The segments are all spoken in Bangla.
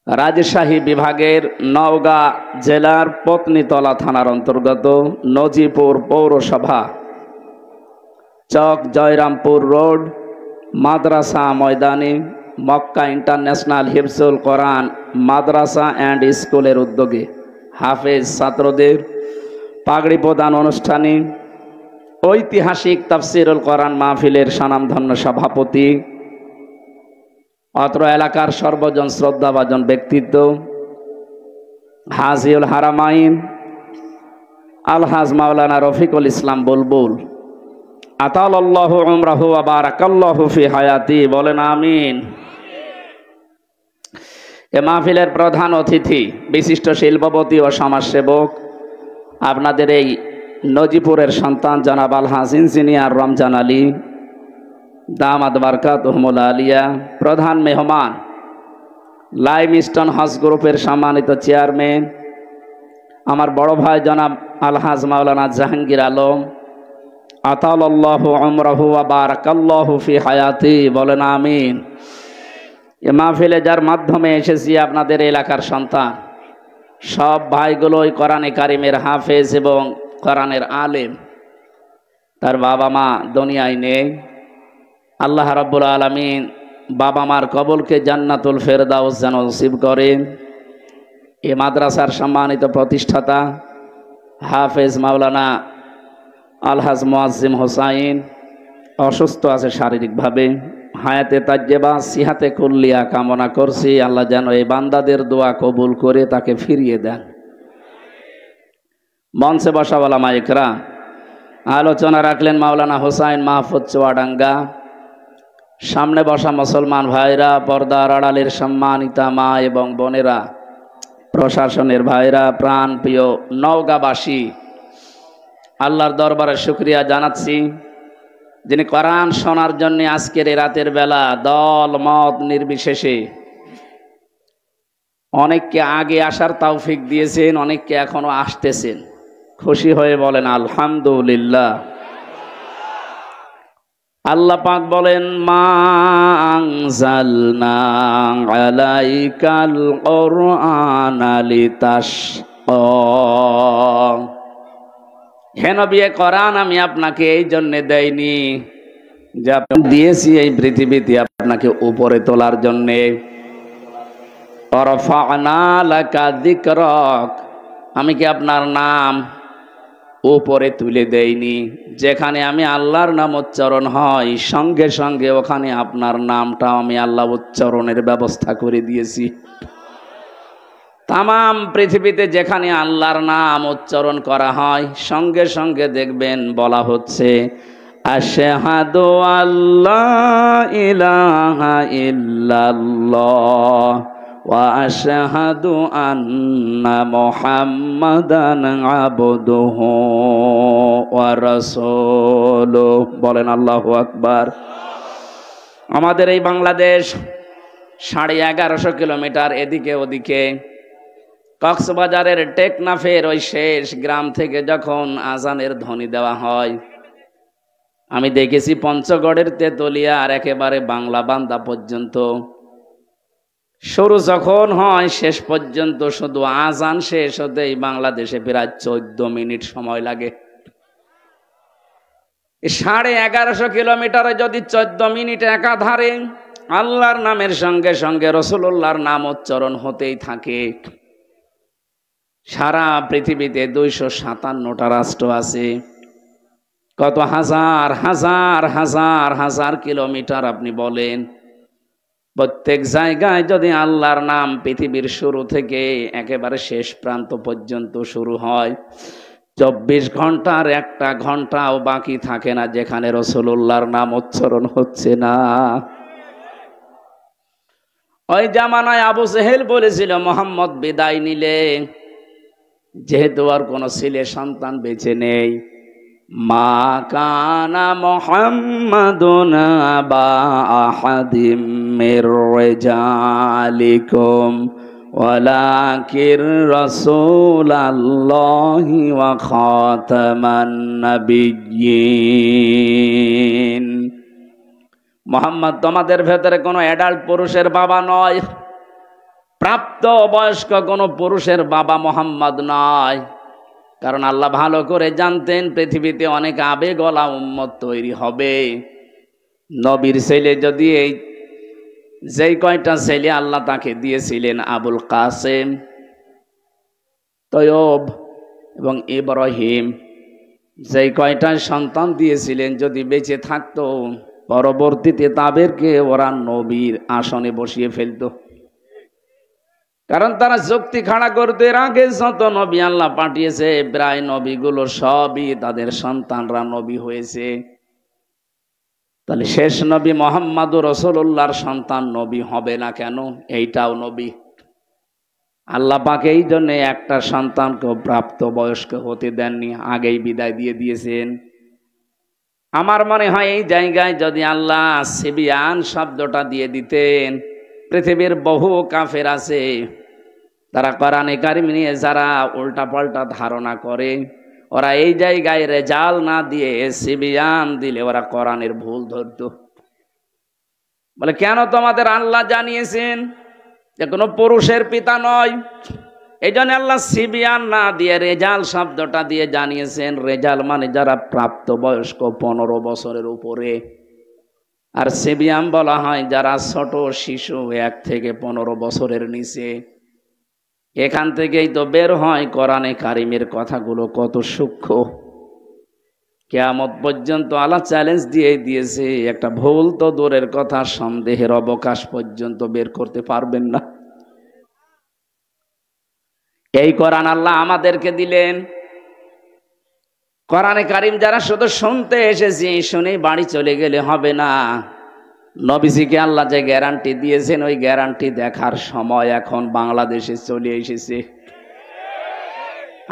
রাজশাহী বিভাগের নওগাঁ জেলার পত্নীতলা থানার অন্তর্গত নজিপুর পৌরসভা চক জয়রামপুর রোড মাদ্রাসা ময়দানে Mecca international Hifzul Quran madrasa and স্কুলের উদ্যোগে হাফেজ ছাত্রদের পাগড়ি প্রদান অনুষ্ঠানে ঐতিহাসিক তাফসিরুল কোরআন মাহফিলের স্বনামধন্য সভাপতি অত্র এলাকার সর্বজন শ্রদ্ধাভাজন ব্যক্তিত্ব হাজিউল হারামাইন আলহাজ মাওলানা রফিকুল ইসলাম বুলবুল আতালাল্লাহু উমরাহু ওয়া বারাকাল্লাহু ফি হায়াতি, বলেন আমিন। এ মাহফিলের প্রধান অতিথি বিশিষ্ট শিল্পপতি ও সমাজসেবক আপনাদের এই নজিপুরের সন্তান জনাব আলহাজ ইঞ্জিনিয়ার রমজান আলী দামাত বারকাতুহুমুল আলিয়া। প্রধান মেহমান লাইমস্টোন হজ গ্রুপের সম্মানিত চেয়ারম্যান আমার বড় ভাই জনাব আলহাজ মাওলানা জাহাঙ্গীর আলম আতালাল্লাহু উমরাহু ওয়া বারাকাল্লাহু ফি হায়াতি, বলেন আমিন। এ মাহফিলে যার মাধ্যমে এসেছি আপনাদের এলাকার সন্তান সব ভাইগুলোই কোরআনে কারিমের হাফেজ এবং কোরআনের আলেম। তার বাবা মা দুনিয়ায় নেই। আল্লাহ রাব্বুল আলামিন বাবা মার কবরকে জান্নাতুল ফেরদাউস যেন নসিব করেন। এ মাদ্রাসার সম্মানিত প্রতিষ্ঠাতা হাফেজ মাওলানা আলহাজ মুআজ্জিম হোসাইন অসুস্থ আছে শারীরিকভাবে, হায়াতে তাজ্জেবা সিহাতে কুল্লিয়া কামনা করছি আল্লাহ যেন এই বান্দাদের দোয়া কবুল করে তাকে ফিরিয়ে দেন। মঞ্চে বসা ওলামা ইকরাম, আলোচনা রাখলেন মাওলানা হোসাইন মাহফুজ চুয়াডাঙ্গা। সামনে বসা মুসলমান ভাইরা, পর্দার আড়ালের সম্মানিতা মা এবং বোনেরা, প্রশাসনের ভাইরা, প্রাণ প্রিয় নওগাঁবাসী, আল্লাহর দরবারে শুকরিয়া জানাচ্ছি যিনি কোরআন শোনার জন্য আজকের এই রাতের বেলা দল মত নির্বিশেষে অনেককে আগে আসার তৌফিক দিয়েছেন, অনেককে এখনো আসতেছেন। খুশি হয়ে বলেন আলহামদুলিল্লাহ। আল্লাহ পাক বলেন মা আনজালনা আলাইকাল কুরআনা লিতাশকা, হে নবী কোরআন আমি আপনাকে এই জন্য দেইনি যে দিয়েছি এই পৃথিবীতে আপনাকে উপরে তোলার জন্যে। রফা'না লাকা যিকরাক, আমি কি আপনার নাম উপরে তুলে দেইনি? যেখানে আমি আল্লাহর নাম উচ্চারণ হয় সঙ্গে সঙ্গে ওখানে আপনার নামটা আমি আল্লাহ উচ্চারণের ব্যবস্থা করে দিয়েছি। তামাম পৃথিবীতে যেখানে আল্লাহর নাম উচ্চারণ করা হয় সঙ্গে সঙ্গে দেখবেন বলা হচ্ছে আশহাদু আল্লা ইলাহা ইল্লাল্লাহ ওয়া আশহাদু আন্না মুহাম্মাদান আবদুহু ওয়া রাসূলুহু, বলেন আল্লাহু আকবার। আমাদের এই বাংলাদেশ 1150 কিলোমিটার এদিকে ওদিকে, কক্সবাজারের টেকনাফের ওই শেষ গ্রাম থেকে যখন আজানের ধ্বনি দেওয়া হয়, আমি দেখেছি পঞ্চগড়ের তেতুলিয়া আর একেবারে বাংলা বান্দা পর্যন্ত শুরু যখন হয় শেষ পর্যন্ত শুধু আজান শেষ হতেই বাংলাদেশে প্রায় 14 মিনিট সময় লাগে। 1150 কিলোমিটারে যদি 14 মিনিট একাধারে আল্লাহর নামের সঙ্গে সঙ্গে রাসূলুল্লাহর নাম উচ্চারণ হতেই থাকে। সারা পৃথিবীতে 257টা রাষ্ট্র আছে, কত হাজার হাজার হাজার হাজার কিলোমিটার আপনি বলেন। প্রত্যেক জায়গায় যদি আল্লাহর নাম পৃথিবীর শুরু থেকে একেবারে শেষ প্রান্ত পর্যন্ত শুরু হয়, 24 ঘন্টার একটা ঘন্টাও বাকি থাকে না যেখানে রাসূলুল্লাহর নাম উচ্চারণ হচ্ছে না। ওই জামানায় আবু জেহেল বলেছিল মোহাম্মদ বিদায় নিলে, যেহেতু আর কোন ছেলে সন্তান বেঁচে নেই, মা কানা মুহাম্মাদুন আবা আহাদিম মির রিজালিকুম ওয়ালাকির রাসূলুল্লাহি ওয়া খাতামান নাবিয়্যিন। মোহাম্মদ তোমাদের ভেতরে কোনো অ্যাডাল্ট পুরুষের বাবা নয়, প্রাপ্ত বয়স্ক কোনো পুরুষের বাবা মোহাম্মদ নয়। কারণ আল্লাহ ভালো করে জানতেন পৃথিবীতে অনেক আবেগওয়ালা উম্মত তৈরি হবে। নবীর ছেলে যদি এই যেই কয়টা ছেলে আল্লাহ তাকে দিয়েছিলেন, আবুল কাসেম, তয়ব এবং ইব্রাহিম, যেই কয়টা সন্তান দিয়েছিলেন, যদি বেঁচে থাকতো পরবর্তীতে তাদেরকে ওরা নবীর আসনে বসিয়ে ফেলতো। কারণ তারা যুক্তি খাড়া করতে, এর আগে যত নবী আল্লাহ পাঠিয়েছে প্রায় নবীগুলো সবই তাদের সন্তানরা নবী হয়েছে। তাহলে শেষ নবী মুহাম্মদুর রাসূলুল্লাহর সন্তান নবী হবে না কেন? এইটাও নবী। আল্লাহ পাক এই জন্য একটা সন্তানকে প্রাপ্ত বয়স্ক হতে দেননি, আগেই বিদায় দিয়ে দিয়েছেন। আমার মনে হয় এই জায়গায় যদি আল্লাহ সিবিয়ান শব্দটা দিয়ে দিতেন, পৃথিবীর বহু কাফের আছে তারা কোরআনে কারিম নিয়ে যারা উল্টাপাল্টা ধারণা করে, ওরা এই জায়গায় রেজাল না দিয়ে সিবিয়ান দিলে ওরা কোরআনের ভুল ধরতো। বলে কেন তোমাদের আল্লাহ জানিয়েছেন যে কোনো পুরুষের পিতা নয়, এই জন্য আল্লাহ সিবিয়ান না দিয়ে রেজাল শব্দটা দিয়ে জানিয়েছেন। রেজাল মানে যারা প্রাপ্ত বয়স্ক 15 বছরের উপরে, আর সিবিয়ান বলা হয় যারা ছোট শিশু 1 থেকে 15 বছরের নিচে। এখান থেকেই তো বের হয় কোরআনে কারিমের কথাগুলো কত সূক্ষ্ম। কিয়ামত পর্যন্ত আল্লাহ চ্যালেঞ্জ দিয়ে দিয়েছে, একটা ভুল তো দূরের কথা, সন্দেহের অবকাশ পর্যন্ত বের করতে পারবেন না। এই কোরআন আল্লাহ আমাদেরকে দিলেন। কোরআনে কারিম যারা শুধু শুনতে এসেছি, শুনেই বাড়ি চলে গেলে হবে না। নবীজিকে আল্লাহ যে গ্যারান্টি দিয়েছেন, ওই গ্যারান্টি দেখার সময় এখন বাংলাদেশে চলে এসেছে।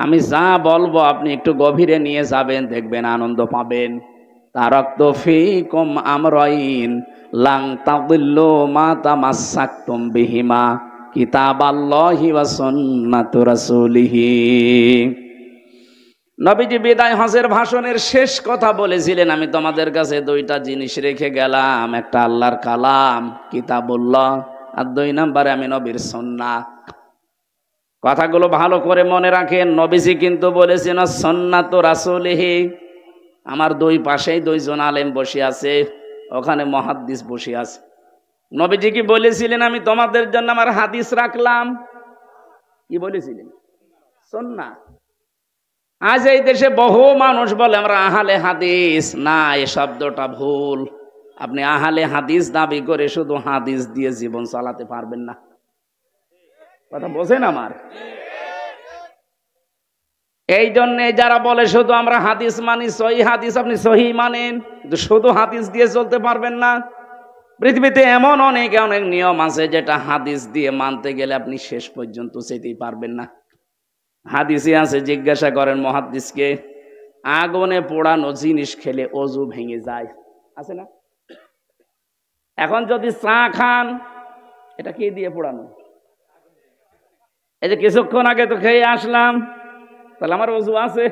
আমি যা বলবো আপনি একটু গভীরে নিয়ে যাবেন, দেখবেন আনন্দ পাবেন। তারাকতু ফীকুম আমরাইন লান তাদিল্লু মা তামাসসাকতুম বিহিমা কিতাবাল্লাহি ওয়া সুন্নাতু রাসূলিহি। নবীজি বিদায় হজের ভাষণের শেষ কথা বলেছিলেন, আমি তোমাদের কাছে 2টা জিনিস রেখে গেলাম, একটা আল্লাহর কালাম কিতাবুল্লাহ, আর 2 নম্বরে আমি নবীর সুন্নাহ। কথাগুলো ভালো করে মনে রাখেন। নবীজি কিন্তু বলেছেন সুন্নাতু রাসূলিহি। আমার 2 পাশেই 2 জন আলেম বসে আছে, ওখানে মুহাদ্দিস বসে আছে। নবীজি কি বলেছিলেন আমি তোমাদের জন্য আমার হাদিস রাখলাম? কি বলেছিলেন? সুন্নাহ। আজ এই দেশে বহু মানুষ বলে আমরা আহলে হাদিস। না, এই শব্দটা ভুল। আপনি আহলে হাদিস দাবি করে শুধু হাদিস দিয়ে জীবন চালাতে পারবেন না। কথা বোঝেন আমার? এই জন্যে যারা বলে শুধু আমরা হাদিস মানি, সহি হাদিস, আপনি সহি মানেন, কিন্তু শুধু হাদিস দিয়ে চলতে পারবেন না। পৃথিবীতে এমন অনেক অনেক নিয়ম আছে যেটা হাদিস দিয়ে মানতে গেলে আপনি শেষ পর্যন্ত যেতেই পারবেন না। হাদিসে আছে, জিজ্ঞাসা করেন মুহাদ্দিসকে, আগুনে পোড়ানো জিনিস খেলে অজু ভেঙে যায়, আছে না? এখন যদি চা খান, এটা কি দিয়ে পোড়ানো? এই যে কিছুক্ষণ আগে তো খেয়ে আসলাম, তাহলে আমার অজু আছে?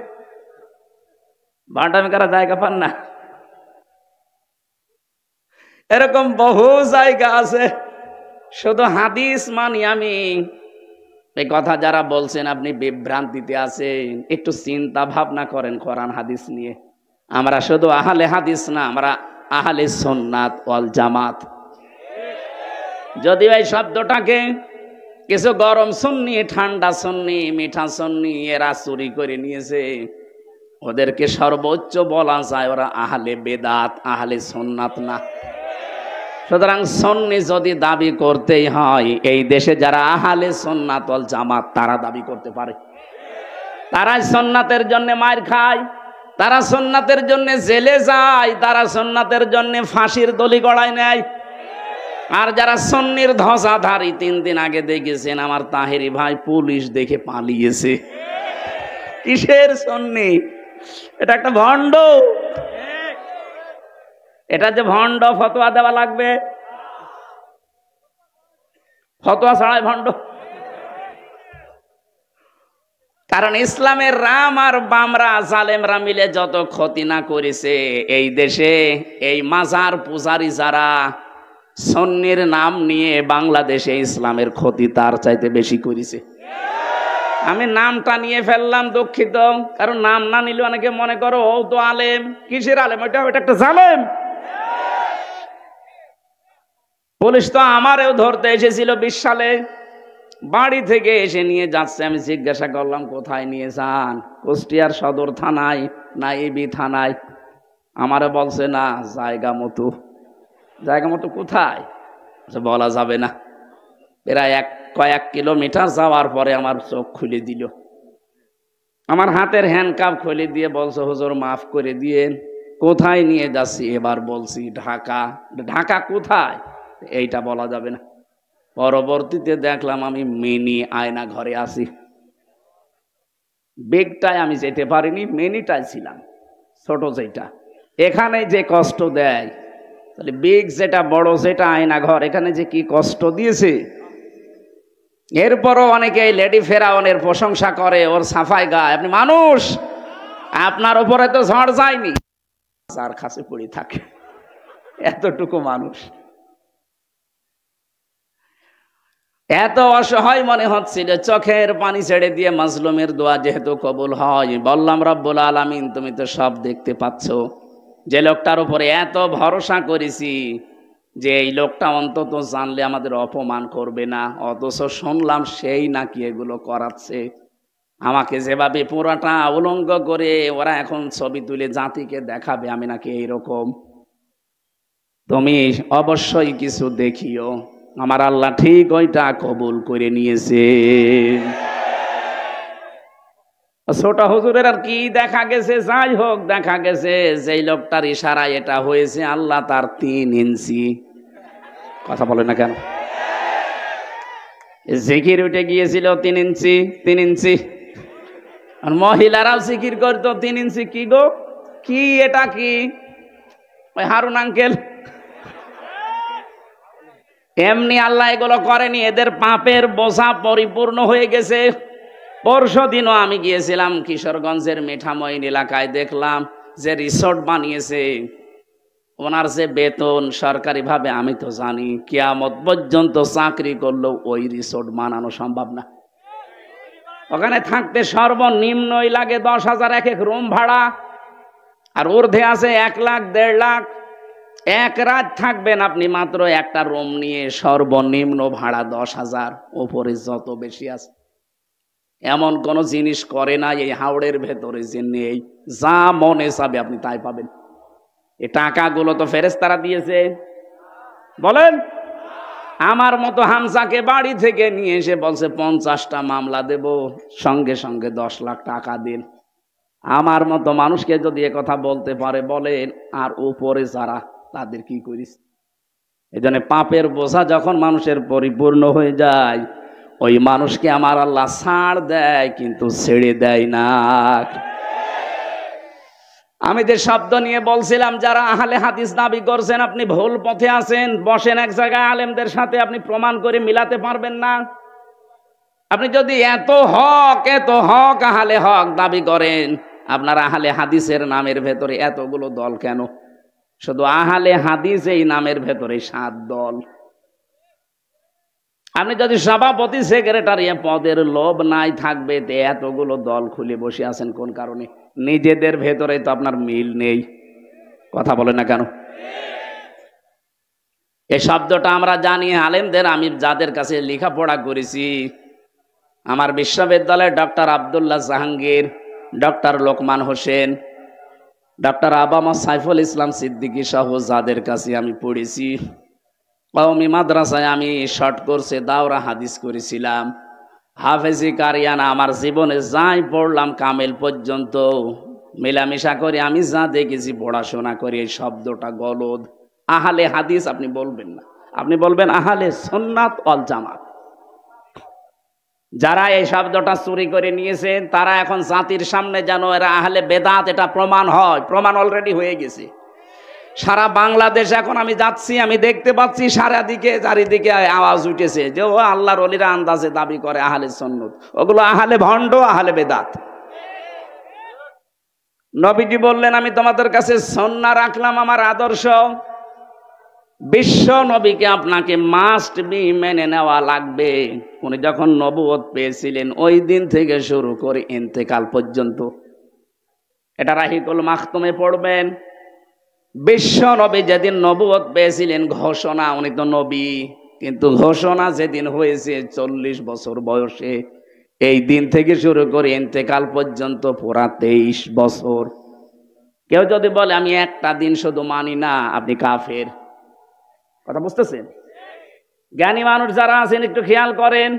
বাটামি করা জায়গা পান না। এরকম বহু জায়গা আছে। শুধু হাদিস মানি আমি, এই কথা যারা বলছেন আপনি বিভ্রান্তিতে আছেন। একটু চিন্তা ভাবনা করেন কোরআন হাদিস নিয়ে। আমরা শুধু আহলে হাদিস না, আমরা আহলে সুন্নাত ওয়াল জামাত। যদিও এই শব্দটাকে কিছু গরম সুন্নি, ঠান্ডা সুন্নি, মিঠা সুন্নি এরা চুরি করে নিয়েছে, ওদেরকে সর্বোচ্চ বলা যায় ওরা আহলে বেদাত, আহলে সুন্নাত না। সুতরাং সুন্নি যদি দাবি করতেই হয়, এই দেশে যারা আহলে সুন্নাত ওয়াল জামাত তারা দাবি করতে পারে। তারাই সুন্নাতের জন্য মার খায়, তারা সুন্নাতের জন্য জেলে যায়, তারা সুন্নাতের জন্য ফাঁসির দড়ি গড়ায় নেয়। আর যারা সুন্নির ধ্বজাধারী, 3 দিন আগে দেখেছেন আমার তাহেরি ভাই পুলিশ দেখে পালিয়েছে। কিসের সুন্নি? এটা একটা ভণ্ড। এটা যে ভণ্ড, ফতোয়া দেওয়া লাগবে, ফতোয়া ছাড়াই ভণ্ড। কারণ ইসলামের রাম আর বামরা জালেমরা মিলে যত ক্ষতি না করেছে এই দেশে, এই মাজার পূজারী যারা সুন্নির নাম নিয়ে বাংলাদেশে ইসলামের ক্ষতি তার চাইতে বেশি করেছে। আমি নামটা নিয়ে ফেললাম, দুঃখিত, কারণ নাম না নিলে অনেকে মনে করো ও তো আলেম। কিসের আলেম? ওটা একটা জালেম। পুলিশ তো আমারও ধরতে এসেছিল 20 সালে, বাড়ি থেকে এসে নিয়ে যাচ্ছে। আমি জিজ্ঞাসা করলাম কোথায় নিয়ে যান? কুষ্টিয়ার সদর থানায় না এবি থানায়? আমারও বলছে না, জায়গা মতো। জায়গা মতো কোথায় বলা যাবে না। প্রায় কয়েক কিলোমিটার যাওয়ার পরে আমার চোখ খুলে দিল, আমার হাতের হ্যান্ডকাপ খুলে দিয়ে বলছে হুজুর মাফ করে দিয়েন। কোথায় নিয়ে যাচ্ছি? এবার বলছি ঢাকা। ঢাকা কোথায়? এইটা বলা যাবে না। পরবর্তীতে দেখলাম আমি মিনি আয়না ঘরে আছি। বিগটায় আমি যেতে পারিনি, মিনিটায় ছিলাম, ছোট যেটা। এখানে যে কষ্ট দেয়, তাহলে বিগ যেটা, বড় যেটা আয়না ঘর, এখানে যে কি কষ্ট দিয়েছে। এরপরও অনেকে লেডি ফেরাউনের প্রশংসা করে, ওর সাফাই গায়। আপনি মানুষ, আপনার উপরে তো ঝড় যায়নি, যার কাছে পড়ে থাকে, এতটুকু মানুষ। এত অসহায় মনে হচ্ছিল, চোখের পানি ছেড়ে দিয়ে মাজলুমের দোয়া যেহেতু কবুল হয়, বললাম রব্বুল আলামিন তুমি তো সব দেখতে পাচ্ছ। যে লোকটার উপরে এত ভরসা করেছি যে এই লোকটা অন্তত জানলে আমাদের অপমান করবে না, অথচ শুনলাম সেই নাকি এগুলো করাচ্ছে। আমাকে যেভাবে পুরাটা উলঙ্গ করে ওরা এখন ছবি তুলে জাতিকে দেখাবে আমি নাকি এইরকম, তুমি অবশ্যই কিছু দেখিও। আমার আল্লাহ ঠিক ওইটা কবুল করে নিয়েছে। ছোট হুজুরের আর কি দেখা গেছে? যাই হোক, দেখা গেছে যেই লোকটার ইশারায় এটা হয়েছে, আল্লাহ তার 3 ইঞ্চি, কথা বলে না কেন, জিকির উঠে গিয়েছিল 3 ইঞ্চি 3 ইঞ্চি। আর মহিলারাও জিকির করতো 3 ইঞ্চি। কি গো, কি এটা? কি ওই হারুন আঙ্কেল? এমনি আল্লাহ এগুলো করেনি, এদের পাপের বোঝা পরিপূর্ণ হয়ে গেছে। পরশুদিনও আমি গিয়েছিলাম কিশোরগঞ্জের মিঠামইন এলাকায়, দেখলাম যে রিসোর্ট বানিয়েছে, ওনার যে বেতন সরকারিভাবে আমি তো জানি কিয়ামত পর্যন্ত চাকরি করলেও ওই রিসোর্ট বানানো সম্ভব না। ওখানে থাকতে সর্বনিম্নই লাগে 10,000 এক এক রুম ভাড়া, আর ঊর্ধ্বে আছে 1 লাখ 1.5 লাখ। এক রাত থাকবেন আপনি মাত্র একটা রুম নিয়ে, সর্বনিম্ন ভাড়া 10,000, ওপরে যত বেশি আছে। এমন কোন জিনিস করে না এই হাওড়ের ভেতরে যে নেই, যা মনে চাবে আপনি তাই পাবেন। এই টাকাগুলো তো ফেরেশতারা দিয়েছে। বলেন, আমার মতো হামজাকে বাড়ি থেকে নিয়ে এসে বলছে 50টা মামলা দেব, সঙ্গে সঙ্গে 10 লাখ টাকা দিন। আমার মতো মানুষকে যদি এ কথা বলতে পারে বলেন, আর উপরে যারা, তাদের কি করিস? এই জন্য পাপের বোঝা যখন মানুষের পরিপূর্ণ হয়ে যায়, ওই মানুষকে আমার আল্লাহ ছাড় দেয়, কিন্তু ছেড়ে দেয় না। আমি যে শব্দ নিয়ে বলছিলাম, যারা আহলে হাদিস দাবি করছেন আপনি ভুল পথে আছেন, বসেন এক জায়গায় আলেমদের সাথে, আপনি প্রমাণ করে মিলাতে পারবেন না। আপনি যদি এত হক আহলে হক দাবি করেন, আপনার আহলে হাদিসের নামের ভেতরে এতগুলো দল কেন? শুধু আহলে হাদিস এই নামের ভেতরে 7 দল। আপনি যদি সভাপতি সেক্রেটারি পদের লোভ নাই থাকবে, এতগুলো দল খুলে বসে আছেন কোন কারণে? নিজেদের ভেতরে তো আপনার মিল নেই, কথা বলে না কেন? এই শব্দটা আমরা জানি আলেমদের, আমি যাদের কাছে লেখাপড়া করেছি, আমার বিশ্ববিদ্যালয়ে doctor Abdullah Jahangir, doctor Lokman Hossain, doctor আবামা সাইফুল ইসলাম সিদ্দিকী সহ যাদের কাছে আমি পড়েছি, কওমি মাদ্রাসায় আমি শর্ট কোর্সে দাওরা হাদিস করেছিলাম, হাফেজি কারিয়ানা আমার জীবনে যাই পড়লাম কামেল পর্যন্ত মেলামেশা করে আমি যা দেখেছি, পড়াশোনা করে, এই শব্দটা গলদ। আহলে হাদিস আপনি বলবেন না, আপনি বলবেন আহলে সুন্নাত ওয়াল জামাত। যারা এই শব্দটা চুরি করে নিয়েছেন তারা এখন জাতির সামনে যেন এরা আহলে বেদাত এটা প্রমাণ হয়, প্রমাণ অলরেডি হয়ে গেছে। সারা বাংলাদেশ এখন আমি যাচ্ছি, আমি দেখতে পাচ্ছি চারিদিকে আওয়াজ উঠেছে যে ও আল্লাহর ওলিরা আন্দাজে দাবি করে আহলে সুন্নাত, ওগুলো আহলে ভণ্ড, আহলে বেদাত। নবীজি বললেন আমি তোমাদের কাছে সুন্নাহ রাখলাম আমার আদর্শ, বিশ্ব নবীকে আপনাকে মাস্ট বি মেনে নেওয়া লাগবে। উনি যখন নবুয়ত পেয়েছিলেন ওই দিন থেকে শুরু করে ইন্তেকাল পর্যন্ত, এটা রাহিকুল মাখতুমে পড়বেন। বিশ্ব নবী যেদিন নবুয়ত পেয়েছিলেন ঘোষণা, উনি তো নবী, কিন্তু ঘোষণা যেদিন হয়েছে 40 বছর বয়সে, এই দিন থেকে শুরু করে ইন্তেকাল পর্যন্ত পুরা 23 বছর। কেউ যদি বলে আমি একটা দিন শুধু মানি না, আপনি কাফের। কথা বুঝতেছেন? জ্ঞানী মানুষ যারা আছেন একটু খেয়াল করেন,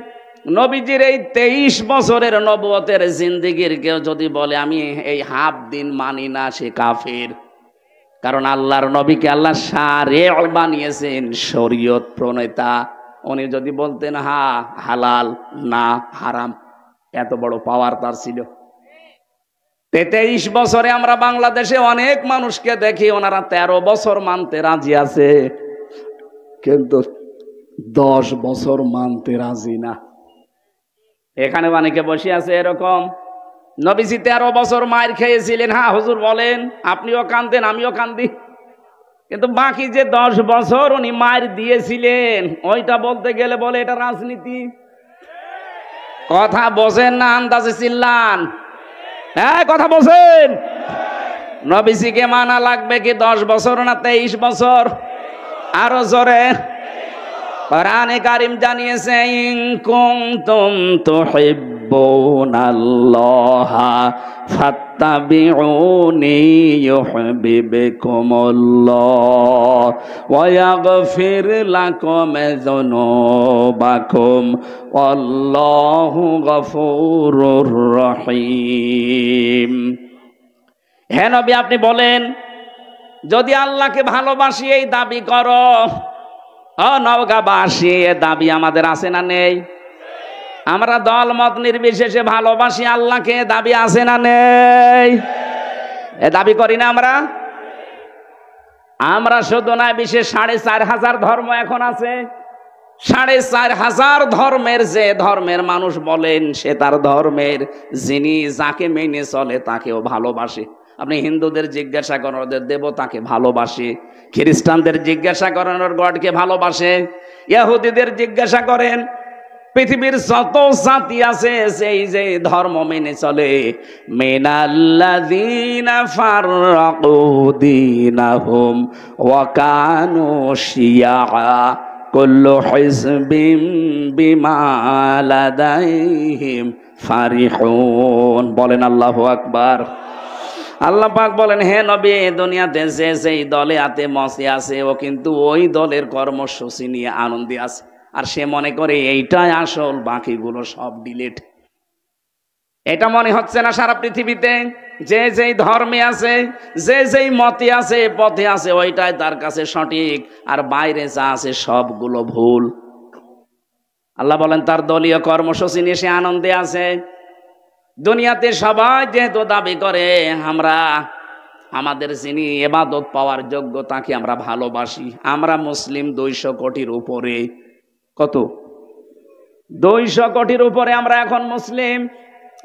নবীজির এই 23 বছরের নবুয়তের জিন্দেগির কেউ যদি বলে আমি এই হাফ দিন মানি না, সে কাফের। কারণ আল্লাহর নবীকে আল্লাহ শারিয় বানিয়েছেন, শরীয়ত প্রণেতা। উনি যদি বলতেন হা হালাল না হারাম, এত বড় পাওয়ার তার ছিল। 23 বছরে আমরা বাংলাদেশে অনেক মানুষকে দেখি ওনারা 13 বছর মানতে রাজি আছে, কিন্তু 10 বছর মানতে রাজি না। এখানে অনেকে বসে আছে এরকম। নবীজি 13 বছর মায়ের খেয়েছিলেন, হ্যাঁ হুজুর বলেন, আপনিও কান্দেন আমিও কান্দি, কিন্তু বাকি যে 10 বছর উনি মায়ের দিয়েছিলেন ওইটা বলতে গেলে বলে এটা রাজনীতি। কথা বোঝেন না, আন্দাজে চিল্লান। হ্যাঁ কথা বোঝেন। নবীজিকে মানা লাগবে কি 10 বছর না 23 বছর? আরো জোরে। কোরআনে কারীম জানিয়েছে ইন কুনতুম তুহিব্বুনাল্লাহা ফাত্তাবিউনি ইউহিব্বুকুমুল্লাহ ওয়া ইয়াগফির লাকুম যুনুবাকুম ওয়াল্লাহু গফুরুর রহিম। হে নবী আপনি বলেন, যদি আল্লাহকে ভালোবাসি এই দাবি করো, নওগাঁবাসী এ দাবি আমাদের আছে না নেই? আমরা দল মত নির্বিশেষে ভালোবাসি আল্লাহকে, দাবি আছে না নেই? এ দাবি করি না আমরা? আমরা শুধু না, বিশেষ 4500 ধর্ম এখন আছে। 4500 ধর্মের যে ধর্মের মানুষ বলেন সে তার ধর্মের যিনি যাকে মেনে চলে তাকেও ভালোবাসে। আপনি হিন্দুদের জিজ্ঞাসা করেন ওদের দেবতাকে ভালোবাসে, খ্রিস্টানদের জিজ্ঞাসা করেন ওর গডকে ভালোবাসে, ইহুদিদের জিজ্ঞাসা করেন, পৃথিবীর যত জাতি আছে সেই যে ধর্ম মেনে চলে, মিনাল্লাযীনা ফাররাকু দীনাহুম ওয়া কানু শিয়া কুল্লু হিজবিম বিমা লাদাইহিম ফারিহুন। বলেন আল্লাহু আকবার। আল্লাহ পাক বলেন, হে নবী দুনিয়াতে যে যেই দলে আতে মসে আছে ও কিন্তু ওই দলের কর্মসূচি নিয়ে আনন্দে আছে, আর সে মনে করে এইটাই আসল, বাকিগুলো সব ডিলেট। এটা মনে হচ্ছে না সারা পৃথিবীতে যে যেই ধর্মে আছে, যে যেই মতে আছে, পথে আছে, ওইটাই তার কাছে সঠিক, আর বাইরে যা আছে সবগুলো ভুল। আল্লাহ বলেন তার দলীয় কর্মসূচি নিয়ে সে আনন্দে আছে। দুনিয়াতে সবাই যেহেতু দাবি করে আমরা আমাদের যিনি ইবাদত পাওয়ার যোগ্য তাকে আমরা ভালোবাসি, আমরা মুসলিম 200 কোটির উপরে। কত? 200 কোটির উপরে আমরা এখন মুসলিম।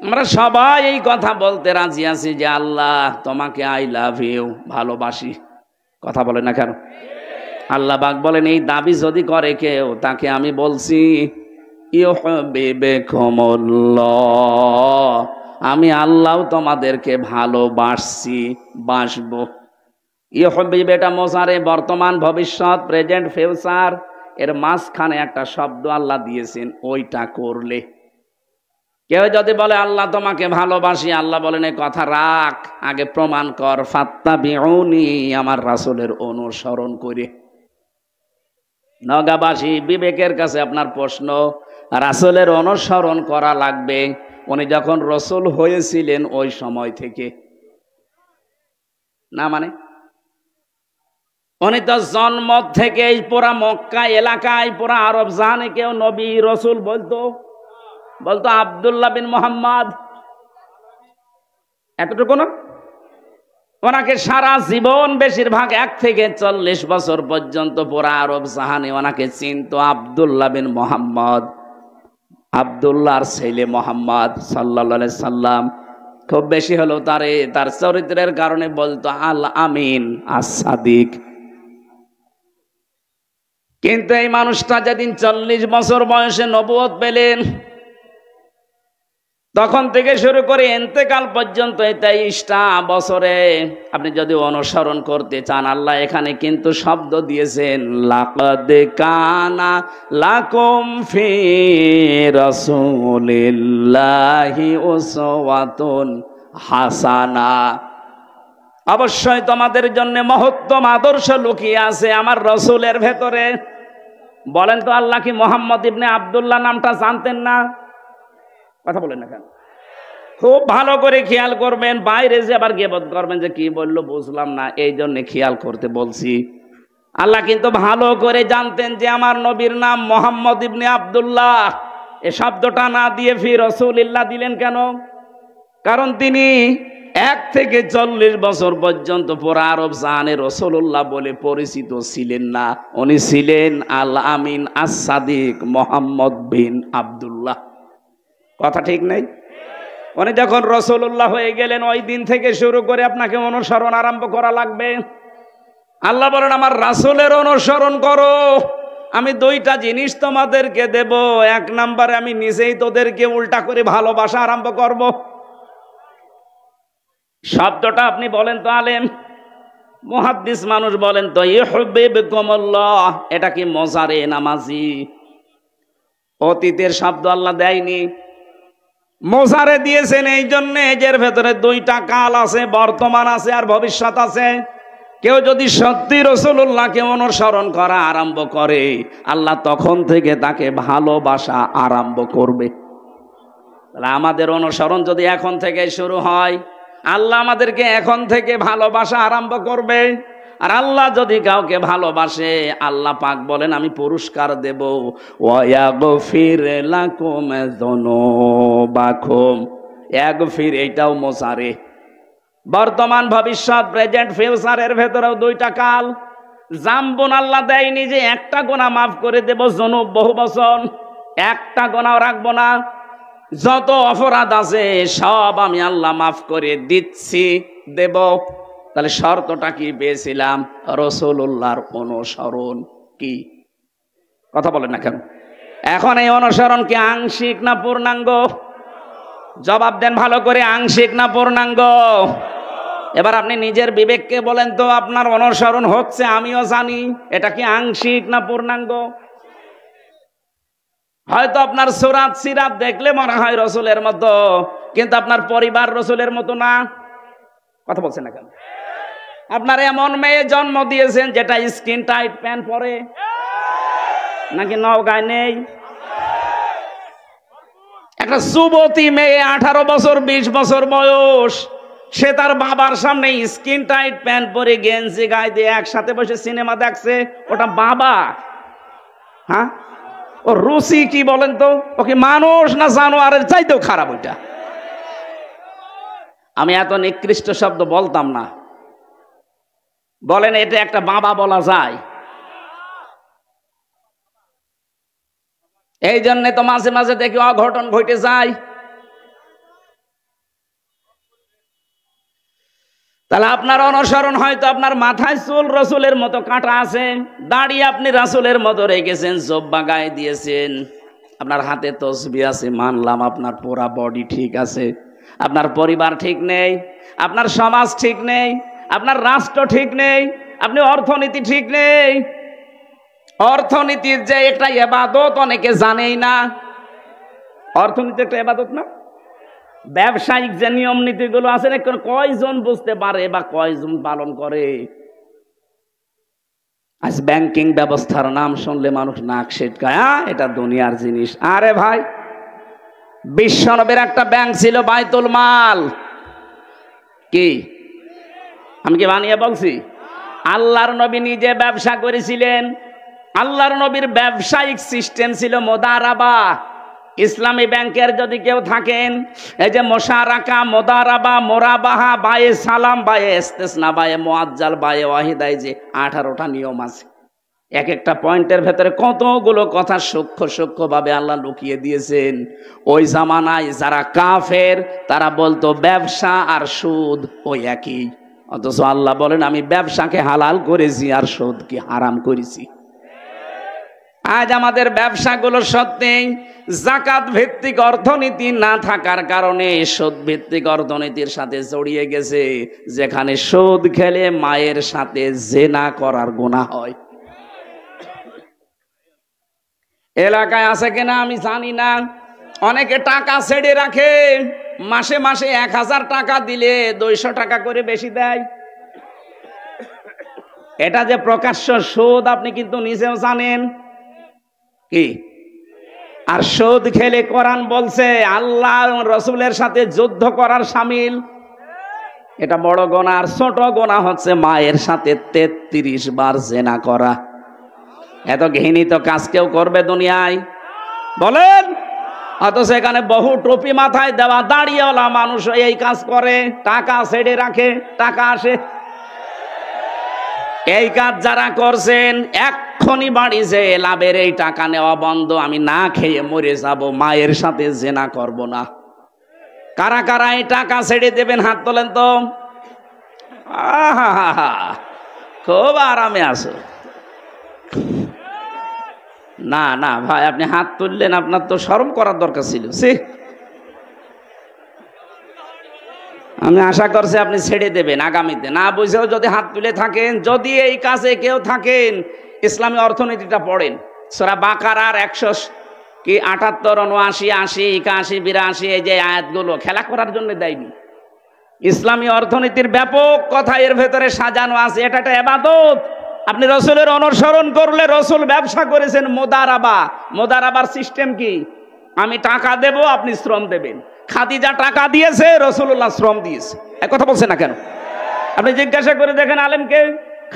আমরা সবাই এই কথা বলতে রাজি আছি যে আল্লাহ তোমাকে আই লাভ ইউ, ভালোবাসি। কথা বলে না কেন? আল্লাহ পাক বলেন এই দাবি যদি করে কেউ তাকে আমি বলছি ইউহিব্বুকুমুল্লাহ, আমি আল্লাহ তোমাদেরকে ভালোবাসছি, বাসবো। ইউহিব্বু এটা মোজারে, বর্তমান ভবিষ্যৎ, প্রেজেন্ট ফিউচার, এর মাঝখানে একটা শব্দ আল্লাহ দিয়েছেন, ওইটা করলে। কেউ যদি বলে আল্লাহ তোমাকে ভালোবাসি, আল্লাহ বলেন এই কথা রাখ, আগে প্রমাণ কর, ফাত্তাবিউনি, আমার রাসূলের অনুসরণ করে। নওগাঁবাসী বিবেকের কাছে আপনার প্রশ্ন, রাসূলের অনুসরণ করা লাগবে উনি যখন রাসূল হয়েছিলেন ওই সময় থেকে না, মানে উনি তো জন্ম থেকেই পুরা মক্কা এলাকায় পুরা আরব জানে কেউ নবী রাসূল বলতো আব্দুল্লাহ বিন মুহাম্মদ, এতটুকু না? ওনাকে সারা জীবন বেশিরভাগ 1 থেকে 40 বছর পর্যন্ত পুরা আরব জাহানে ওনাকে চিনত আব্দুল্লাহ বিন মোহাম্মদ, আব্দুল্লাহর ছেলে মোহাম্মদ সাল্লাল্লাহু আলাইহি সাল্লাম। খুব বেশি হলো তার চরিত্রের কারণে বলতো আল আমিন আস-সাদিক। কিন্তু এই মানুষটা যেদিন 40 বছর বয়সে নবুয়ত পেলেন, তখন থেকে শুরু করে ইন্তেকাল পর্যন্ত এই 23টা বছরে আপনি যদি অনুসরণ করতে চান, আল্লাহ এখানে কিন্তু শব্দ দিয়েছেন লাকাদ কানা লাকুম ফি রাসূলিল্লাহি উসওয়াতুন হাসানা। অবশ্যই তোমাদের জন্য মহত্তম আদর্শ লুকিয়ে আছে আমার রসুলের ভেতরে। বলেন তো, আল্লাহ কি মোহাম্মদ ইবনে আব্দুল্লাহ নামটা জানতেন না? কথা বলেন না কেন? খুব ভালো করে খেয়াল করবেন, বাইরে যে আবার গীবত করবেন যে কি বললো বুঝলাম না, এই জন্য খেয়াল করতে বলছি। আল্লাহ কিন্তু ভালো করে জানতেন যে আমার নবীর নাম মোহাম্মদ ইবনে আব্দুল্লাহ। এ শব্দটা না দিয়ে ফি রাসূলিল্লাহ দিলেন কেন? কারণ তিনি 1 থেকে 40 বছর পর্যন্ত পুরা আরব জাহানে রাসূলুল্লাহ বলে পরিচিত ছিলেন না। উনি ছিলেন আল আমিন আস-সাদিক মোহাম্মদ বিন আব্দুল্লাহ। কথা ঠিক নেই? উনি যখন রাসূলুল্লাহ হয়ে গেলেন, ওই দিন থেকে শুরু করে আপনাকে অনুসরণ আরম্ভ করা লাগবে। আল্লাহ বলেন আমার রাসূলের অনুসরণ করো। আমি 2টা জিনিস তোমাদেরকে দেব। 1 নম্বরে আমি নিজেই তোদেরকে উল্টা করে ভালোবাসা আরম্ভ করব। শব্দটা আপনি বলেন তো আলেম, মুহাদ্দিস মানুষ বলেন তো ইউহিব্বুকুমুল্লাহ, এটা কি মজারে নামাজি? অতীতের শব্দ আল্লাহ দেয়নি, মোজারে দিয়েছেন। এই জন্য এর ভেতরে 2টা কাল আছে, বর্তমান আছে আর ভবিষ্যৎ আছে। কেউ যদি সত্যি রাসূলুল্লাহকে অনুসরণ করা আরম্ভ করে, আল্লাহ তখন থেকে তাকে ভালোবাসা আরম্ভ করবে। তাহলে আমাদের অনুসরণ যদি এখন থেকে শুরু হয়, আল্লাহ আমাদেরকে এখন থেকে ভালোবাসা আরম্ভ করবে। আর আল্লাহ যদি কাউকে ভালোবাসে, আল্লাহ পাক বলেন আমি পুরস্কার দেব। ওয়ায়াগফির লাকুম যুনুবাকুম। ইয়াগফির এইটাও মোজারে, বর্তমান ভবিষ্যৎ প্রেজেন্ট ফিউচারের ভেতরেও 2টা কাল। জাম্বুন আল্লাহ দেয়নি যে একটা গুনাহ মাফ করে দেব, যুনুব বহু বচন, একটা গুনাহও রাখবো না। যত অপরাধ আছে সব আমি আল্লাহ মাফ করে দিচ্ছি, দেব। তাহলে শর্তটা কি পেয়েছিলাম? রাসূলুল্লাহর অনুসরণ। কি কথা বলেন না কেন? এখন এই অনুসরণ কি আংশিক না পূর্ণাঙ্গ? জবাব দেন ভালো করে, আংশিক না পূর্ণাঙ্গ? এবার আপনি নিজের বিবেককে বলেন তো, আপনার অনুসরণ হচ্ছে আমিও জানি, এটা কি আংশিক না পূর্ণাঙ্গ? হয়তো আপনার সুরাত সিরাত দেখলে মনে হয় রসুলের মতো, কিন্তু আপনার পরিবার রসুলের মতো না। কথা বলছেন না কেন? আপনার এমন মেয়ে জন্ম দিয়েছেন যেটা স্কিন টাইট প্যান্ট পরে, নাকি নওগাঁয় নেই? একটা যুবতী মেয়ে 18 বছর 20 বছর বয়স, সে তার বাবার সামনে স্কিন টাইট প্যান্ট পরে গেঞ্জি গায়ে দিয়ে একসাথে বসে সিনেমা দেখছে, ওটা বাবা? হ্যাঁ, ও রুচি কি বলেন তো? ওকে মানুষ না জানোয়ারের চাইতেও খারাপ ওইটা। আমি এত নিকৃষ্ট শব্দ বলতাম না। বলেন এটা একটা বাবা বলা যায়? এই জন্য তো মাঝে মাঝে দেখি অঘটন ঘটে যায়। তাহলে আপনার অনুসরণ হয়তো আপনার মাথায় চুল রসুলের মতো কাটা আছে, দাড়ি আপনি রাসূলের মতো রেখেছেন, জব্বা গায়ে দিয়েছেন, আপনার হাতে তসবিহ আছে, মানলাম আপনার পুরা বডি ঠিক আছে। আপনার পরিবার ঠিক নেই, আপনার সমাজ ঠিক নেই, আপনার রাষ্ট্র ঠিক নেই, আপনি অর্থনীতি ঠিক নেই। অর্থনীতির যে একটা ইবাদত অনেকে জানেই না। অর্থনীতি একটা ইবাদত না? ব্যবসায়িক যে নিয়ম নীতিগুলো আছে কয়জন বুঝতে পারে বা কয়জন পালন করে? আজ ব্যাংকিং ব্যবস্থার নাম শুনলে মানুষ নাক সিটকায়, এটা দুনিয়ার জিনিস। আরে ভাই, বিশ্বনবীর একটা ব্যাংক ছিল বাইতুল মাল। কি আমি কি বানিয়ে বলছি? আল্লাহর নবী নিজে ব্যবসা করেছিলেন। আল্লাহর নবীর ব্যবসায়িক সিস্টেম ছিল মুদারাবা। ইসলামী ব্যাংকের যদি কেউ থাকেন, এই যে মোশারাকা, মোদারাবা, মোরাবাহা, বায়ে সালাম, বায়ে ইস্তেসনা, বায়ে মুআজ্জাল, বায়ে ওয়াহিদায় যে 18টা নিয়ম আছে, এক একটা পয়েন্টের ভেতরে কতগুলো কথা সূক্ষ্ম সূক্ষ্মভাবে আল্লাহ লুকিয়ে দিয়েছেন। ওই জামানায় যারা কাফের তারা বলতো ব্যবসা আর সুদ ওই একই, অথচ আল্লাহ বলেন আমি ব্যবসাকে হালাল করেছি আর সুদকে হারাম করেছি। আজ আমাদের ব্যবসাগুলো সত্যি যাকাত ভিত্তিক অর্থনীতি না থাকার কারণে সুদ ভিত্তিক অর্থনীতির সাথে জড়িয়ে গেছে, যেখানে সুদ খেলে মায়ের সাথে জেনা করার গুনাহ হয়। এলাকায় আছে কিনা আমি জানি না, অনেকে টাকা ছেড়ে রাখে, মাসে মাসে 1000 টাকা দিলে 200 টাকা করে বেশি দেয়। এটা যে প্রকাশ্য সুদ আপনি কিন্তু নিজেও জানেন কি। আর সুদ খেলে কোরআন বলছে আল্লাহ রসুলের সাথে যুদ্ধ করার শামিল। এটা বড় গুনাহ। আর ছোট গুনাহ হচ্ছে মায়ের সাথে 33 বার জেনা করা। এত ঘৃণিত কাজ কেউ করবে দুনিয়ায় বলেন? অথচ এখানে বহু টুপি মাথায় দেওয়া দাঁড়িয়েওয়ালা মানুষ এই কাজ করে, টাকা ছেড়ে রাখে, টাকা আসে। এই কাজ যারা করছেন এক্ষুনি বাড়ি যে লাভের এই টাকা নেওয়া বন্ধ, আমি না খেয়ে মরে যাব, মায়ের সাথে জেনা করব না। কারা কারা এই টাকা ছেড়ে দেবেন হাত তোলেন তো। আহা, খুব আরামে আছো। না না ভাই, আপনি হাত তুললেন, আপনার তো শরম করার দরকার ছিল। আমি আশা করছি আপনি ছেড়ে দেবেন আগামীতে। না বুঝেও যদি হাত তুলে থাকেন, যদি এই কাজে কেউ থাকেন, ইসলামী অর্থনীতিটা পড়েন। সূরা বাকারার 178, 79, 80, 81, 82 এই যে আয়াতগুলো খেলা করার জন্য দেয়নি। ইসলামী অর্থনীতির ব্যাপক কথা এর ভেতরে সাজানো আছে। এটা একটা ইবাদত। আপনি রসুলের অনুসরণ করলে, রসুল ব্যবসা করেছেন মোদারাবা। মোদারাবার সিস্টেম কি? আমি টাকা দেব, আপনি শ্রম দেবেন। খাদিজা টাকা দিয়েছে, রসুল্লাহ শ্রম দিয়েছে। এক কথা বলছে না কেন? আপনি জিজ্ঞাসা করে দেখেন আলেমকে,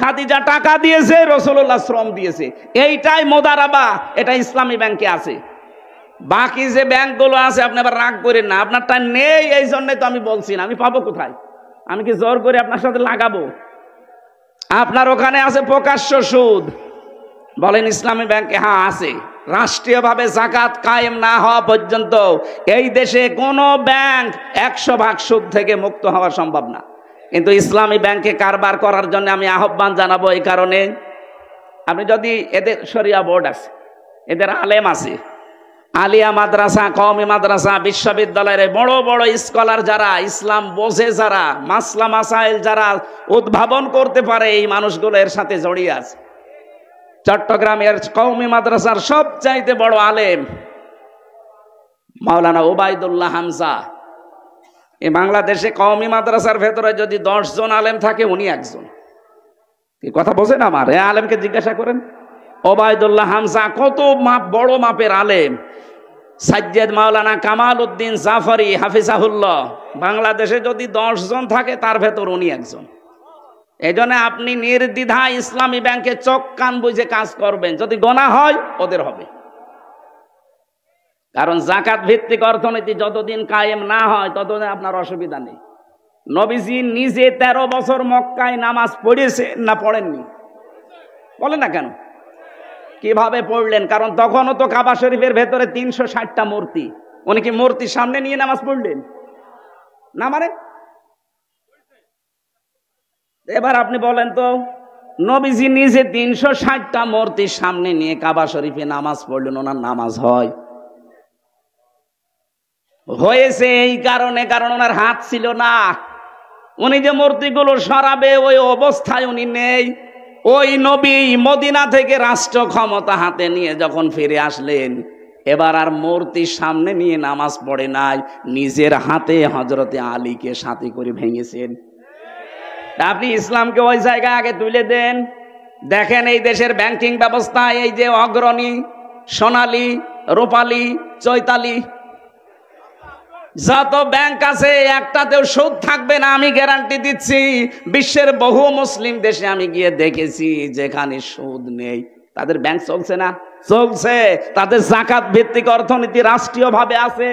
খাদিজা টাকা দিয়েছে, রসুল্লাহ শ্রম দিয়েছে। এইটাই মোদারাবা। এটা ইসলামী ব্যাংকে আছে। বাকি যে ব্যাংকগুলো আছে আপনি আবার রাগ করেন না, আপনারটা নেই, এই জন্যই তো আমি বলছি না। আমি পাবো কোথায়? আমি কি জোর করে আপনার সাথে লাগাবো? আপনার ওখানে আছে প্রকাশ্য সুদ। বলেন ইসলামী ব্যাংকে? হ্যাঁ আছে। রাষ্ট্রীয়ভাবে যাকাত কায়েম না হওয়া পর্যন্ত এই দেশে কোনো ব্যাংক 100% সুদ থেকে মুক্ত হওয়া সম্ভব না। কিন্তু ইসলামী ব্যাংকে কারবার করার জন্য আমি আহ্বান জানাবো। এই কারণে আপনি যদি এদের শরিয়া বোর্ড আছে, এদের আলেম আছে, আলিয়া মাদ্রাসা, কওমি মাদ্রাসা, বিশ্ববিদ্যালয়ের বড় বড় স্কলার যারা, ইসলাম বোঝে যারা, মাসলা মাসাইল যারা উদ্ভাবন করতে পারে, এই মানুষগুলো এর সাথে জড়িয়ে আছে। চট্টগ্রামের কওমি মাদ্রাসার সবচাইতে বড় আলেম মাওলানা ওবায়দুল্লাহ হামজা। এই বাংলাদেশে কওমি মাদ্রাসার ভেতরে যদি 10 জন আলেম থাকে, উনি একজন। কি কথা বোঝেন আমার? এই আলেমকে জিজ্ঞাসা করেন। ওবায়দুল্লাহ হামজা কত বড় মাপের আলেম। সাজ্জাদ মাওলানা কামাল উদ্দিন জাফরি হাফিজাহুল্লাহ, বাংলাদেশে যদি 10 জন থাকে তার ভেতর উনি একজন। এই জন্য আপনি নির্দ্বিধায় ইসলামী ব্যাংকে চোখ কান বুঝে কাজ করবেন। যদি গোনা হয় ওদের হবে, কারণ যাকাত ভিত্তিক অর্থনীতি যতদিন কায়েম না হয় ততদিন আপনার অসুবিধা নেই। নবীজি নিজে 13 বছর মক্কায় নামাজ পড়েছে না পড়েননি? বলেন না কেন? কিভাবে পড়লেন? কারণ তখনও তো কাবা শরীফের ভেতরে 360টা মূর্তি। উনি কি মূর্তির সামনে নিয়ে নামাজ পড়লেন না? মানে এবার আপনি বলেন তো, নবীজি নিজে 360টা মূর্তির সামনে নিয়ে কাবা শরীফে নামাজ পড়লেন, ওনার নামাজ হয়? হয়েছে এই কারণে, কারণ ওনার হাত ছিল না। উনি যে মূর্তিগুলো সরাবে ওই অবস্থায় উনি নেই। ওই নবী মদিনা থেকে রাষ্ট্র ক্ষমতা হাতে নিয়ে যখন ফিরে আসলেন, এবার আর মূর্তির সামনে নিয়ে নামাজ পড়ে নাই, নিজের হাতে হযরতে আলীকে সাথে করে ভেঙেছেন। আপনি ইসলামকে ওই জায়গায় আগে তুলে দেন। দেখেন এই দেশের ব্যাংকিং ব্যবস্থা, এই যে অগ্রণী, সোনালী, রূপালী, চৈতালি, যত ব্যাংক আছে একটাতেও সুদ থাকবে না, আমি গ্যারান্টি দিচ্ছি। বিশ্বের বহু মুসলিম দেশে আমি গিয়ে দেখেছি যেখানে সুদ নেই, তাদের ব্যাংক চলছে না। চলছে। তাদের জাকাত ভিত্তিক অর্থনীতি রাষ্ট্রীয়ভাবে আছে।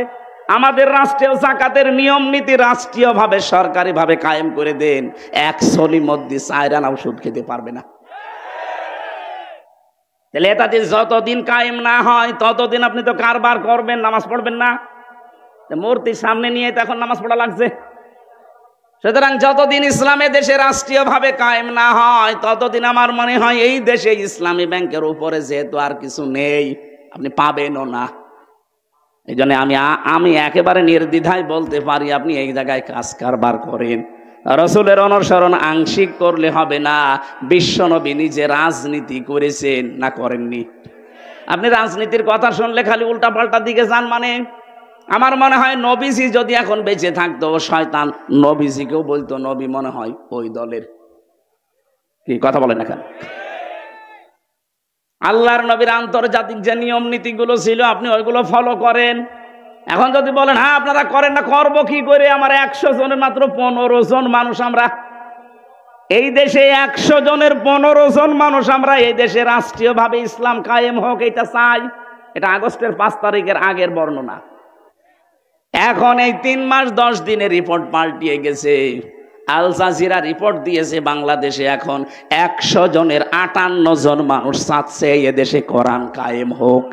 আমাদের রাষ্ট্রীয় জাকাতের নিয়ম নীতি রাষ্ট্রীয়ভাবে সরকারিভাবে কায়েম করে দেন, 100 মধ্যে 4 আনা ওষুধ খেতে পারবে না। তাহলে এটা যে যতদিন কায়েম না হয় ততদিন আপনি তো কারবার করবেন, নামাজ পড়বেন না। মূর্তির সামনে নিয়ে তো এখন নামাজ পড়া লাগছে। সুতরাং যতদিন ইসলামে দেশে রাষ্ট্রীয়ভাবে কায়েম না হয় ততদিন আমার মনে হয় এই দেশে ইসলামী ব্যাংকের উপরে যেহেতু আর কিছু নেই, আপনি পাবেনও না। এই জন্য আমি একেবারে নির্দ্বিধায় বলতে পারি, আপনি এই জায়গায় কাজ কারবার করেন। রসুলের অনুসরণ আংশিক করলে হবে না। বিশ্বনবী নিজে রাজনীতি করেছেন না করেননি? আপনি রাজনীতির কথা শুনলে খালি উল্টাপাল্টা দিকে যান। মানে আমার মনে হয় নবীজি যদি এখন বেঁচে থাকতো, শয়তান নবীজিকেও বলতো নবী মনে হয় ওই দলের। কি কথা বলেন এখন? আল্লাহর নবীর আন্তর্জাতিক যে নিয়ম নীতিগুলো ছিল আপনি ওইগুলো ফলো করেন। এখন যদি বলেন হ্যাঁ আপনারা করেন না, করবো কি করে? আমার 100 জনের মাত্র 15 জন মানুষ, আমরা এই দেশে 100 জনের 15 জন মানুষ, আমরা এই দেশে রাষ্ট্রীয়ভাবে ইসলাম কায়েম হোক এটা চাই। এটা আগস্টের 5 তারিখের আগের বর্ণনা। এখন এই 3 মাস 10 দিনে রিপোর্ট পাল্টিয়ে গেছে। আল জাজিরা রিপোর্ট দিয়েছে বাংলাদেশে এখন 100 জনের 58 জন মানুষ চাচ্ছে এ দেশে কোরআন কায়েম হোক।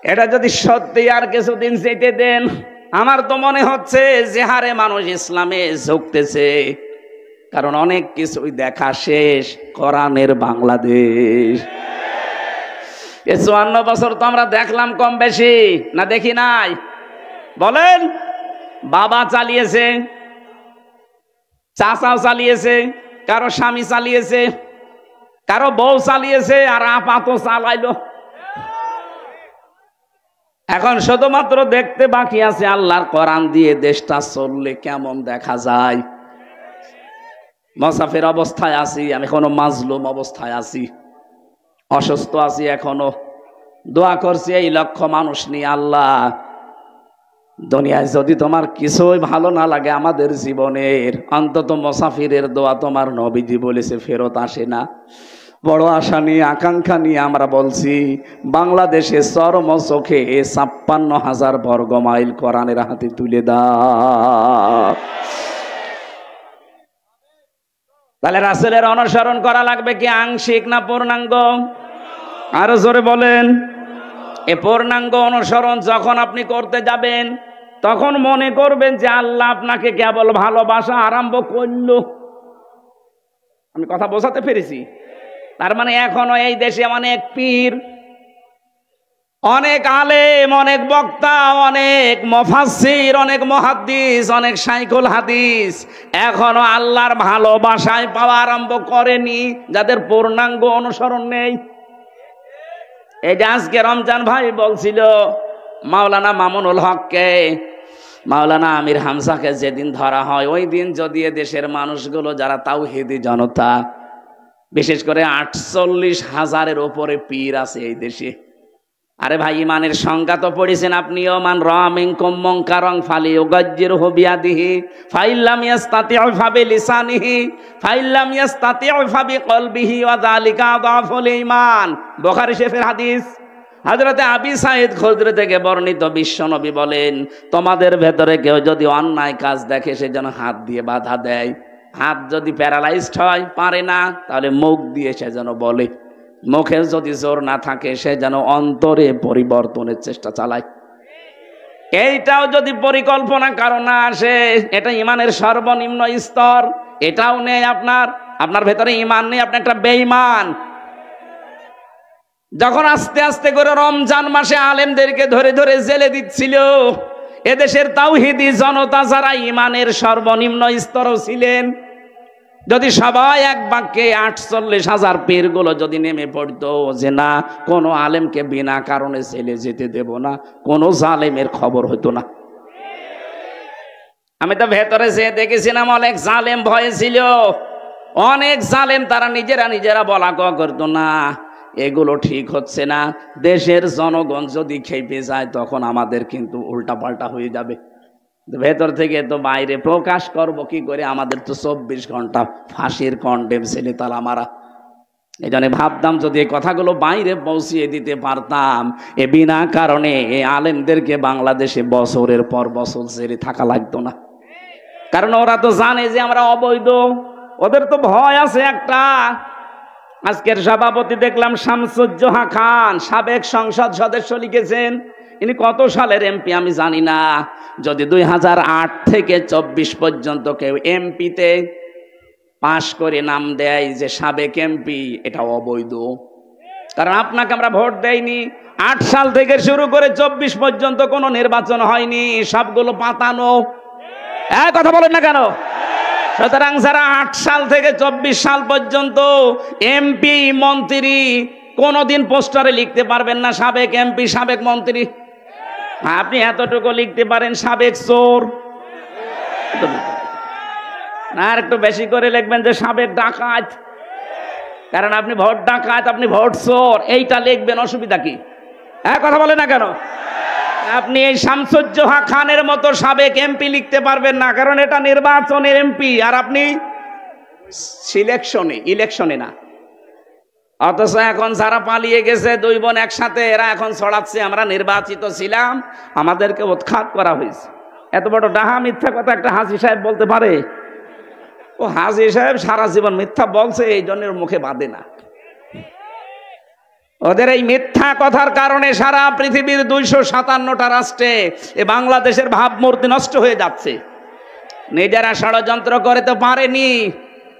এটা যদি সত্যি আর কিছুদিন যেতে দেন, আমার তো মনে হচ্ছে যে হারে মানুষ ইসলামে ঝুঁকতেছে, কারণ অনেক কিছুই দেখা শেষ। কোরআনের বাংলাদেশ 54 বছর তো আমরা দেখলাম কম বেশি, না দেখি নাই? বলেন, বাবা চালিয়েছে, চাচাও চালিয়েছে, কারো স্বামী চালিয়েছে, কারো বউ চালিয়েছে, আর আপাত চালাইলো। এখন শুধুমাত্র দেখতে বাকি আছে আল্লাহর কোরআন দিয়ে দেশটা চললে কেমন দেখা যায়। মুসাফির অবস্থায় আছি আমি, এখনো মাজলুম অবস্থায় আছি, অসুস্থ আছি, এখনো দোয়া করছি এই লক্ষ মানুষ নিয়ে। আল্লাহ, দুনিয়ায় যদি তোমার কিছুই ভালো না লাগে আমাদের জীবনের, অন্তত মুসাফিরের দোয়া তোমার নবীজি বলেছে ফেরত আসে না। বড় আশা নিয়ে আকাঙ্ক্ষা নিয়ে আমরা বলছি, বাংলাদেশে চরম চোখে 56,000 বর্গ মাইল কোরআনের হাতে তুলে দাও। তাহলে রাসূলের অনুসরণ করা লাগবে কি আংশিক না পূর্ণাঙ্গ? আরো জোরে বলেন। এ পূর্ণাঙ্গ অনুসরণ যখন আপনি করতে যাবেন তখন মনে করবেন যে আল্লাহ আপনাকে কেবল ভালোবাসা আরম্ভ করল। আমি কথা বোঝাতে পেরেছি? তার মানে এখনো এই দেশে অনেক পীর, অনেক আলেম, অনেক বক্তা, অনেক মুফাসসির, অনেক মুহাদ্দিস, অনেক শাইখুল হাদিস এখনো আল্লাহর ভালোবাসায় পাওয়া আরম্ভ করেনি, যাদের পূর্ণাঙ্গ অনুসরণ নেই। এই যে আজকে রমজান ভাই বলছিল মাওলানা মামুনুল হককে, মাওলানা আমির হামজাকে যেদিন ধরা হয় ওই দিন যদি দেশের মানুষগুলো যারা তাওহীদি জনতা, বিশেষ করে 48,000-এর উপরে পীর আছে এই দেশে। আরে ভাই, ইমানের সংজ্ঞা তো পড়েছেন আপনিও, মান রামিনকুম মুনকারান ফালিয়ুগাজ্জিরহু বিয়াদিহি ফাইল্লাম ইয়াস্তাতি'উ ফাবিলিসানিহি ফাইল্লাম ইয়াস্তাতি'উ ফাবিকলবিহি ওয়া যালিকা আযাফুল ঈমান। বুখারী শরীফের হাদিস। হযরতে আবি সাঈদ খুদরি থেকে বর্ণিত, বিশ্বনবী বলেন, তোমাদের ভেতরে কেউ যদি অন্যায় কাজ দেখে সে যেন হাত দিয়ে বাধা দেয়। হাত যদি প্যারালাইজড হয়, পারে না, তাহলে মুখ দিয়ে সে যেন বলে। মুখে যদি জোর না থাকে সে যেন অন্তরে পরিবর্তনের চেষ্টা চালায়। এইটাও যদি পরিকল্পনা কারো না আসে, এটা ইমানের সর্বনিম্ন স্তর। এটাও নেই আপনার ভেতরে ইমান নেই, আপনি একটা বেঈমান। যখন আস্তে আস্তে করে রমজান মাসে আলেমদেরকে ধরে ধরে জেলে দিচ্ছিল, এদেশের তাওহীদি জনতা যারা ইমানের সর্বনিম্ন স্তরও ছিলেন, যদি সবাই এক বাক্যে 48,000 পীরগুলো যদি নেমে পড়তো যে না, কোনো আলেমকে বিনা কারণে জেলে যেতে দেব না, কোনো জালেমের খবর হতো না। আমি তো ভেতরে যেয়ে দেখেছিলাম অনেক জালেম ভয়ে ছিল, অনেক জালেম তারা নিজেরা বলা কওয়া করতো না, এগুলো ঠিক হচ্ছে না। দেশের জনগণ যদি খেপে যায় তখন আমাদের কিন্তু উল্টাপাল্টা হয়ে যাবে। ভেতর থেকে তো বাইরে প্রকাশ করব কি করে? আমাদের তো 24 ঘন্টা ফাঁসির কন্ডেম ছেলে তালা মারা। এই জন্য ভাবতাম যদি এই কথাগুলো বাইরে পৌঁছিয়ে দিতে পারতাম, এ বিনা কারণে এই আলেমদেরকে বাংলাদেশে বছরের পর বছর ছেড়ে থাকা লাগতো না। কারণ ওরা তো জানে যে আমরা অবৈধ, ওদের তো ভয় আছে একটা। আজকের সভাপতি দেখলাম শামসুজ্জোহা খান, সাবেক সংসদ সদস্য, লিখেছেন ইনি কত সালের এমপি আমি জানি না। যদি 2008 থেকে 24 পর্যন্ত কেউ এমপিতে পাশ করে নাম দেয় যে সাবেক এমপি, এটা অবৈধ। কারণ আপনাকে আমরা ভোট দেয়নি। 8 সাল থেকে শুরু করে 24 পর্যন্ত কোনো নির্বাচন হয়নি, সবগুলো পাতানো। কথা বলেন না কেন? সুতরাং যারা 8 সাল থেকে 24 সাল পর্যন্ত এমপি মন্ত্রী, কোনোদিন পোস্টারে লিখতে পারবেন না সাবেক এমপি সাবেক মন্ত্রী। আপনি এতটুকু লিখতে পারেন সাবেক চোর, না আর একটু বেশি করে লিখবেন যে সাবেক ডাকাত। কারণ আপনি ভোট ডাকাত, আপনি ভোট চোর, এইটা লিখবেন, অসুবিধা কি? কথা বলে না কেন? আপনি এই শামসুজ্জোহা খানের মতো সাবেক এমপি লিখতে পারবেন না, কারণ এটা নির্বাচনের এমপি, আর আপনি ইলেকশনে না। অথচ এখন যারা পালিয়ে গেছে, 2 বোন একসাথে, এরা এখন ছড়াচ্ছে আমরা নির্বাচিত ছিলাম, আমাদেরকে উৎখাত করা হয়েছে। এত বড় ডাহা মিথ্যা কথা একটা হাজী সাহেব বলতে পারে? ও হাজী সাহেব সারা জীবন মিথ্যা বলছে, এই জন্য মুখে বাঁধে না। ওদের এই মিথ্যা কথার কারণে সারা পৃথিবীর 257টা রাষ্ট্রে এ বাংলাদেশের ভাবমূর্তি নষ্ট হয়ে যাচ্ছে। নিজেরা ষড়যন্ত্র করে তো পারেনি,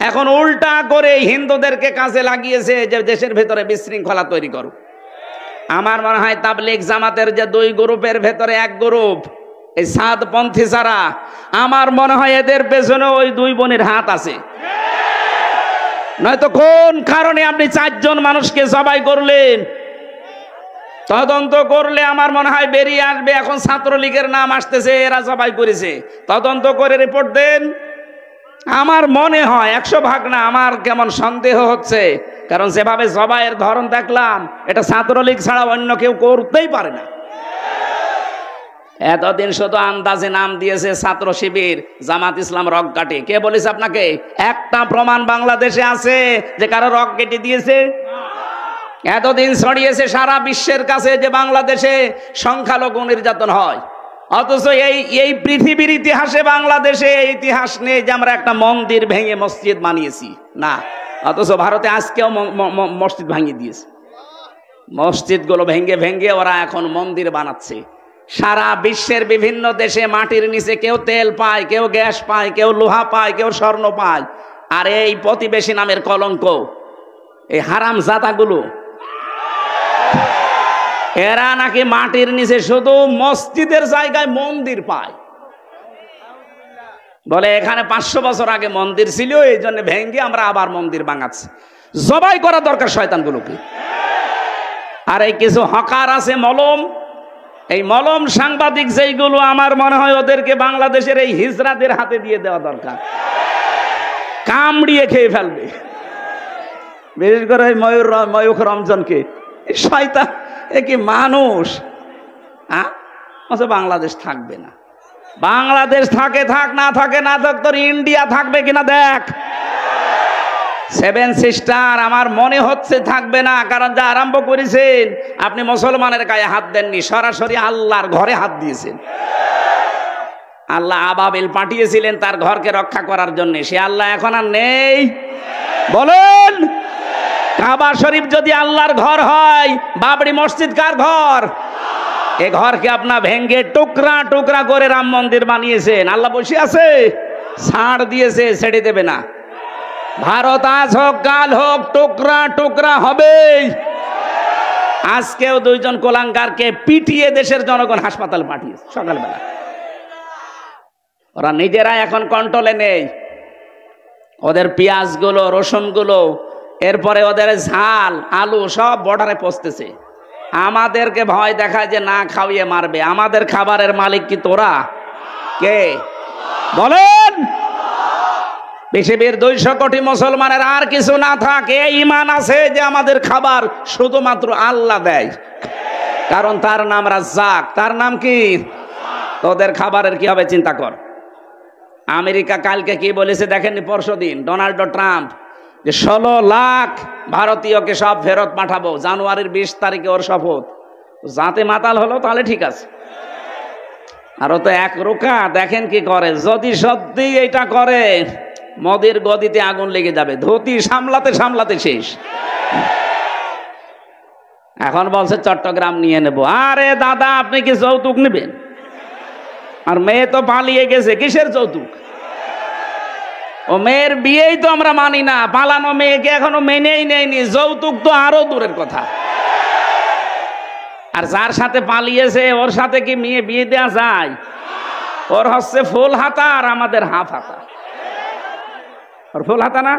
এখন উল্টা করে হিন্দুদেরকে কাজে লাগিয়েছে যে দেশের ভেতরে বিশৃঙ্খলা তৈরি করো। আমার মনে হয় তাবলীগ জামাতের যে 2 গ্রুপের ভেতরে এক গ্রুপ এই সাদপন্থী যারা, আমার মনে হয় এদের পেছনে ওই 2 বোনের হাত আছে। নয়তো কোন কারণে আপনি 4 জন মানুষকে জবাই করলেন? তদন্ত করলে আমার মনে হয় বেরিয়ে আসবে। এখন ছাত্রলীগের নাম আসতেছে, এরা জবাই করেছে, তদন্ত করে রিপোর্ট দেন। আমার মনে হয় 100 ভাগ না, আমার কেমন সন্দেহ হচ্ছে, কারণ যেভাবে জবাইয়ের ধরন দেখলাম, এটা ছাত্রলীগ ছাড়া অন্য কেউ করতেই পারে না। এতদিন শুধু আন্দাজে নাম দিয়েছে ছাত্র শিবির, জামাত ইসলাম রক কাটে। কে বলেছে আপনাকে? একটা প্রমাণ বাংলাদেশে আছে যে কারো রক কেটে দিয়েছে? এতদিন ছড়িয়েছে সারা বিশ্বের কাছে যে বাংলাদেশে সংখ্যালঘু নির্যাতন হয়, অথচ এই পৃথিবীর ইতিহাসে বাংলাদেশে ইতিহাস নেই যে আমরা একটা মন্দির ভেঙে মসজিদ বানিয়েছি, না। অথচ ভারতে আজকেও মসজিদ ভাঙিয়ে দিয়েছে। মসজিদগুলো ভেঙে ভেঙে ওরা এখন মন্দির বানাচ্ছে। সারা বিশ্বের বিভিন্ন দেশে মাটির নিচে কেউ তেল পায়, কেউ গ্যাস পায়, কেউ লোহা পায়, কেউ স্বর্ণ পায়। আর এই প্রতিবেশী নামের কলঙ্ক, এই হারাম জাতাগুলো, এরা নাকি মাটির নিচে শুধু মসজিদের জায়গায় মন্দির পায়। বলে এখানে 500 বছর আগে মন্দির ছিল, এই জন্য ভেঙে আমরা আবার মন্দির বানাচ্ছি। জবাই করা দরকার শয়তানগুলোকে। আর এই কিছু হকার আছে মলম, এই মলম সাংবাদিক যেইগুলো, আমার মনে হয় ওদেরকে বাংলাদেশের এই হিজড়াদের হাতে দিয়ে দেওয়া দরকার, কামড়িয়ে খেয়ে ফেলবে। বিশেষ করে ময়ূখ রমজানকে, শয়তান, এ কি মানুষ? বাংলাদেশ থাকবে না। বাংলাদেশ থাকে থাক, না থাকে না থাক, তোর ইন্ডিয়া থাকবে কিনা দেখ। 7 সিস্টার আমার মনে হচ্ছে থাকবে না, কারণ যা আরম্ভ করেছেন আপনি মুসলমানের গায়ে হাত দেননি, সরাসরি আল্লাহর ঘরে হাত দিয়েছেন। আল্লাহ আবাবিল পাঠিয়েছিলেন তার ঘরকে রক্ষা করার জন্য, সে আল্লাহ এখন আর নেই। বলুন, কাবা শরীফ যদি আল্লাহর ঘর হয়, বাবরি মসজিদ কার ঘর? এ ঘরকে আপনার ভেঙ্গে টুকরা টুকরা করে রাম মন্দির বানিয়েছেন। আল্লাহ বসে আছে, ছাড় দিয়েছে, ছেড়ে দেবে না। ভারত আজ হোক কাল হোক টুকরা টুকরা হবেই। আজকেও 2 জন কোলাঙ্গারকে পিটিয়ে দেশের জনগণ হাসপাতাল পাঠিয়েছে সকালবেলা। ওরা নিজেরা এখন কন্ট্রোলে নেই। ওদের পেঁয়াজগুলো, রসুনগুলো, এরপরে ওদের ঝাল, আলু সব বর্ডারে পৌঁছতেছে। আমাদেরকে ভয় দেখায় যে না খাওয়িয়ে মারবে। আমাদের খাবারের মালিক কি তোরা? কে বলেন? পৃথিবীর 200 কোটি মুসলমানের আর কিছু না থাকে, ঈমান আছে যে আমাদের খাবার শুধুমাত্র আল্লাহ দেয়, কারণ তার নাম রাজ্জাক। তার নাম কি? তোদের খাবারের কি হবে চিন্তা কর। আমেরিকা কালকে কি বলেছে দেখেননি? পরশুদিন ডোনাল্ড ট্রাম্প যে 16 লাখ ভারতীয়কে সব ফেরত পাঠাবো, জানুয়ারির 20 তারিখে ওর শপথ। যাতে মাতাল হলো তাহলে ঠিক আছে, আরো তো এক রোকা দেখেন কি করে। যদি সত্যি এটা করে মোদির গদিতে আগুন লেগে যাবে, ধুতি সামলাতে সামলাতে শেষ। এখন বলছে চট্টগ্রাম নিয়ে নেব। আরে দাদা, আপনি কি যৌতুক নেবেন? আর মেয়ে তো পালিয়ে গেছে, কিসের যৌতুক? ও মেয়ের বিয়েই তো আমরা মানি না, পালানো মেয়েকে এখনো মেনেই নেয়নি, যৌতুক তো আরো দূরের কথা। আর যার সাথে পালিয়েছে ওর সাথে কি মেয়ে বিয়ে দেওয়া যায়? ওর হচ্ছে ফুল হাতা আর আমাদের হাফ হাতা। ওর ফুল হাতা না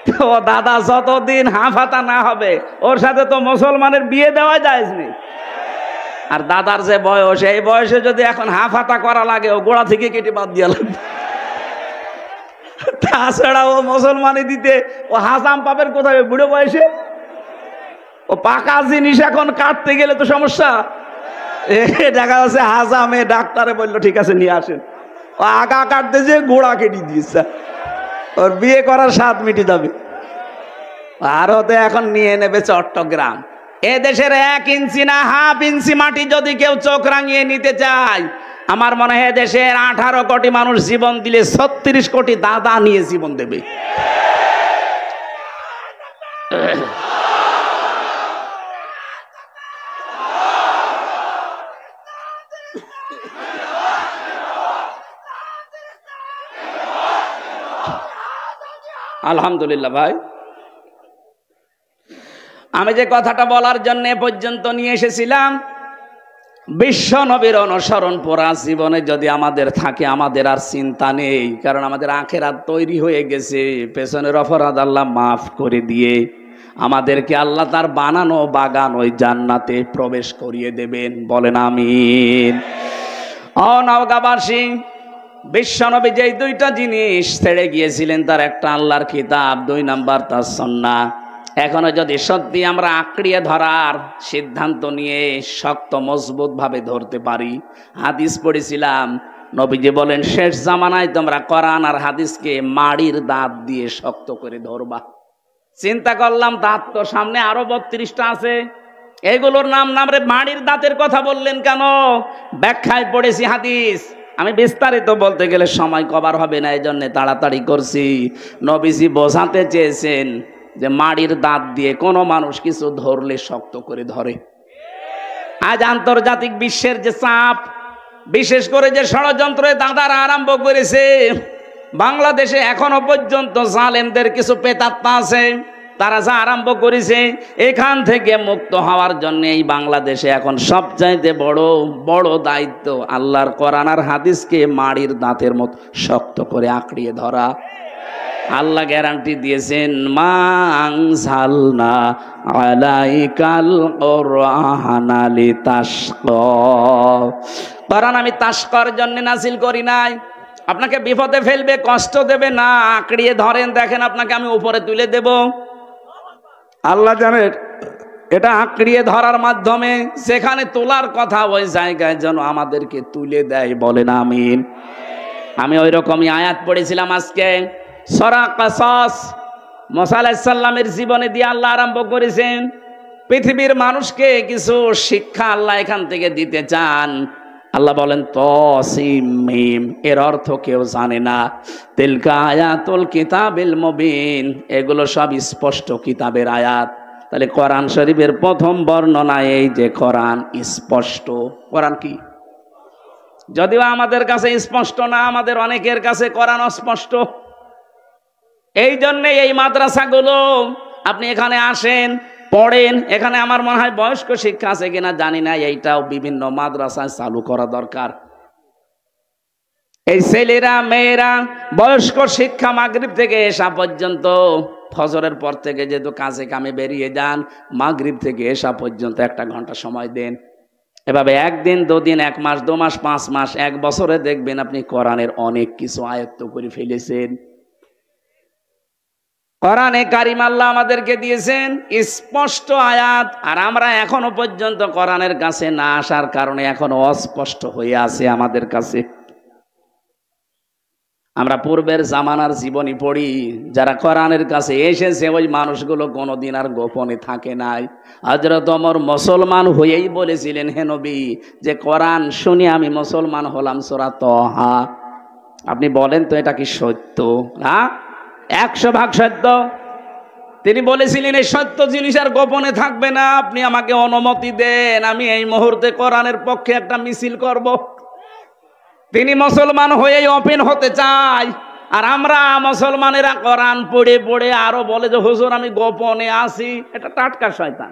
তো দাদা, যতদিন হাফ হাতা না হবে ওর সাথে তো মুসলমানের বিয়ে দেওয়া যায় না। আর দাদার যে বয়স, এই বয়সে যদি এখন হাফ হাতা করা লাগে, ও গোড়া থেকে কেটে বাদ দিয়ে লাগবে। তাছাড়া ও মুসলমানি দিতে ও হাসাম পাবেন কোথায় বুড়ো বয়সে? ও পাকা জিনিস এখন কাটতে গেলে তো সমস্যা। দেখা যাচ্ছে হাজামে ডাক্তারে বললো ঠিক আছে নিয়ে আসেন, ও আগা কাটতে যে গোড়া কেটে দিয়েছে, ওর বিয়ে করার স্বাদ মিটে যাবে। ভারতে এখন নিয়ে নেবে চট্টগ্রাম। এ দেশের 1 ইঞ্চি না হাফ ইঞ্চি মাটি যদি কেউ চোখ রাঙিয়ে নিতে চায়, আমার মনে হয় দেশের 18 কোটি মানুষ জীবন দিলে 36 কোটি দাদা নিয়ে জীবন দেবে। আলহামদুলিল্লাহ ভাই, আমি যে কথাটা বলার জন্য পর্যন্ত নিয়ে এসেছিলাম, বিশ্ব নবীর অনুসরণ পরা জীবনে যদি আমাদের থাকে, আমাদের আর চিন্তা নেই, কারণ আমাদের আখেরাত তৈরি হয়ে গেছে। পেছনের অপরাধ আল্লাহ মাফ করে দিয়ে আমাদেরকে আল্লাহ তার বানানো বাগান ওই জান্নাতে প্রবেশ করিয়ে দেবেন, বলেন আমিন। ও নওগাঁবাসী, বিশ্বনবী যেই 2টা জিনিস ছেড়ে গিয়েছিলেন, তার একটা আল্লাহর কিতাব, 2 নাম্বার তার সুন্নাহ। এখনো যদি সত্যি আমরা আঁকড়িয়ে ধরার সিদ্ধান্ত নিয়ে শক্ত মজবুত ভাবে ধরতে পারি, হাদিস পড়েছিলাম, নবীজি বলেন শেষ জামানায় তোমরা কোরআন আর হাদিসকে মাড়ির দাঁত দিয়ে শক্ত করে ধরবা। চিন্তা করলাম, দাঁত তো সামনে আরো 32টা আছে, এগুলোর নাম রে মাড়ির দাঁতের কথা বললেন কেন? ব্যাখ্যায় পড়েছি হাদিস, আমি বিস্তারিত বলতে গেলে সময় কভার হবে না, এই জন্য তাড়াতাড়ি করছি। নবীজি বোঝাতে চেয়েছেন যে মাড়ির দাঁত দিয়ে কোনো মানুষ কিছু ধরলে শক্ত করে ধরে। আজ আন্তর্জাতিক বিশ্বের যে চাপ, বিশেষ করে যে ষড়যন্ত্র দাদারা আরম্ভ করেছে, বাংলাদেশে এখনো পর্যন্ত জালেমদের কিছু প্রেতাত্মা আছে, তারা যা আরম্ভ করেছে, এখান থেকে মুক্ত হওয়ার জন্য এই বাংলাদেশে এখন সবচাইতে বড় দায়িত্ব আল্লাহর কোরআন আর হাদিসকে মাড়ির দাঁতের মতো শক্ত করে আঁকড়িয়ে ধরা। আল্লাহ গ্যারান্টি দিয়েছেন, মা আনজালনা আলাইকাল কুরআনা লিতাশকা। কোরআন আমি তাশকার জন্য নাজিল করি নাই, আপনাকে বিপদে ফেলবে, কষ্ট দেবে না, আঁকড়িয়ে ধরেন, দেখেন আপনাকে আমি উপরে তুলে দেব। আল্লাহ জানেন এটা আঁকড়িয়ে ধরার মাধ্যমে যেখানে তোলার কথা ওই জায়গায় যেন আমাদেরকে তুলে দেয়, বলেন আমিন। আমি ওই রকমই আয়াত পড়েছিলাম আজকে, সূরা কাসাস। মুসা আলাইহিস সালামের জীবনে দিয়ে আল্লাহ আরম্ভ করেছেন, পৃথিবীর মানুষকে কিছু শিক্ষা আল্লাহ এখান থেকে দিতে চান। আল্লাহ বলেন তাসিম মিম, এর অর্থ কেউ জানে না। তিলকা আয়াতুল কিতাবিল মুবিন, এগুলো সব স্পষ্ট কিতাবের আয়াত। তাহলে কোরআন শরীফের প্রথম বর্ণনা এই যে কোরআন স্পষ্ট। কোরআন কি? যদিও আমাদের কাছে স্পষ্ট না, আমাদের অনেকের কাছে কোরআন অস্পষ্ট। এই জন্যে এই মাদ্রাসাগুলো, আপনি এখানে আসেন, পড়েন, এখানে আমার মনে হয় বয়স্ক শিক্ষা আছে কিনা জানি না, এইটাও বিভিন্ন মাদ্রাসায় চালু করা দরকার। এই ছেলেরা মেয়েরা বয়স্ক শিক্ষা মাগরিব থেকে এশা পর্যন্ত, ফজরের পর থেকে যেহেতু কাজে কামে বেরিয়ে যান, মাগরিব থেকে এশা পর্যন্ত 1 ঘন্টা সময় দেন। এভাবে 1 দিন 2 দিন 1 মাস 2 মাস 5 মাস 1 বছরে দেখবেন আপনি কোরআনের অনেক কিছু আয়ত্ত করে ফেলেছেন। কোরআনে কারিম আল্লাহ আমাদেরকে দিয়েছেন স্পষ্ট আয়াত, আর আমরা এখনো পর্যন্ত কোরআনের কাছে না আসার কারণে এখনো অস্পষ্ট হয়ে আছে আমাদের কাছে। আমরা পূর্বের জামানার জীবনী পড়ি, যারা কোরআনের কাছে এসেছে ওই মানুষগুলো কোনোদিন আর গোপনে থাকে নাই। হযরত ওমর মুসলমান হয়েই বলেছিলেন, হে নবী, যে কোরআন শুনি আমি মুসলমান হলাম, সূরা তাহা। আপনি বলেন তো এটা কি সত্য? না, 100% সত্য। তিনি বলেছিলেন এই সত্য জিনিস আর গোপনে থাকবে না, আপনি আমাকে অনুমতি দেন, আমি এই মুহূর্তে কোরআনের পক্ষে একটা মিছিল করব। তিনি মুসলমান হয়েই ওপেন হতে চায়, আর আমরা মুসলমানেরা কোরআন পড়ে পড়ে আরো বলে যে হুজুর আমি গোপনে আছি। এটা টাটকা শয়তান।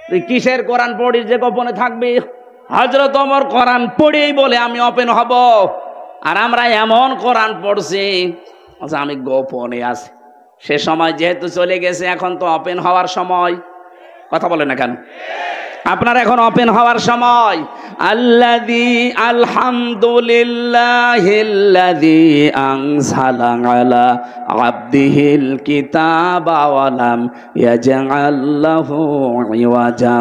তুই কিসের কোরআন পড়িস যে গোপনে থাকবি? হযরত ওমর কোরআন পড়েই বলে আমি ওপেন হব, আর আমরা এমন কোরআন পড়ছি যে আমি গোপনে আছি। সে সময় যেহেতু চলে গেছে, এখন তো ওপেন হওয়ার সময়। কথা বলে না কেন? আপনার এখন ওপেন হওয়ার সময়। আল্লাযী আলহামদুলিল্লাহিল্লাযী আনজালা আলা আবদিহিল কিতাবা ওয়া লাম ইয়াজআল লাহু ইওয়াজা।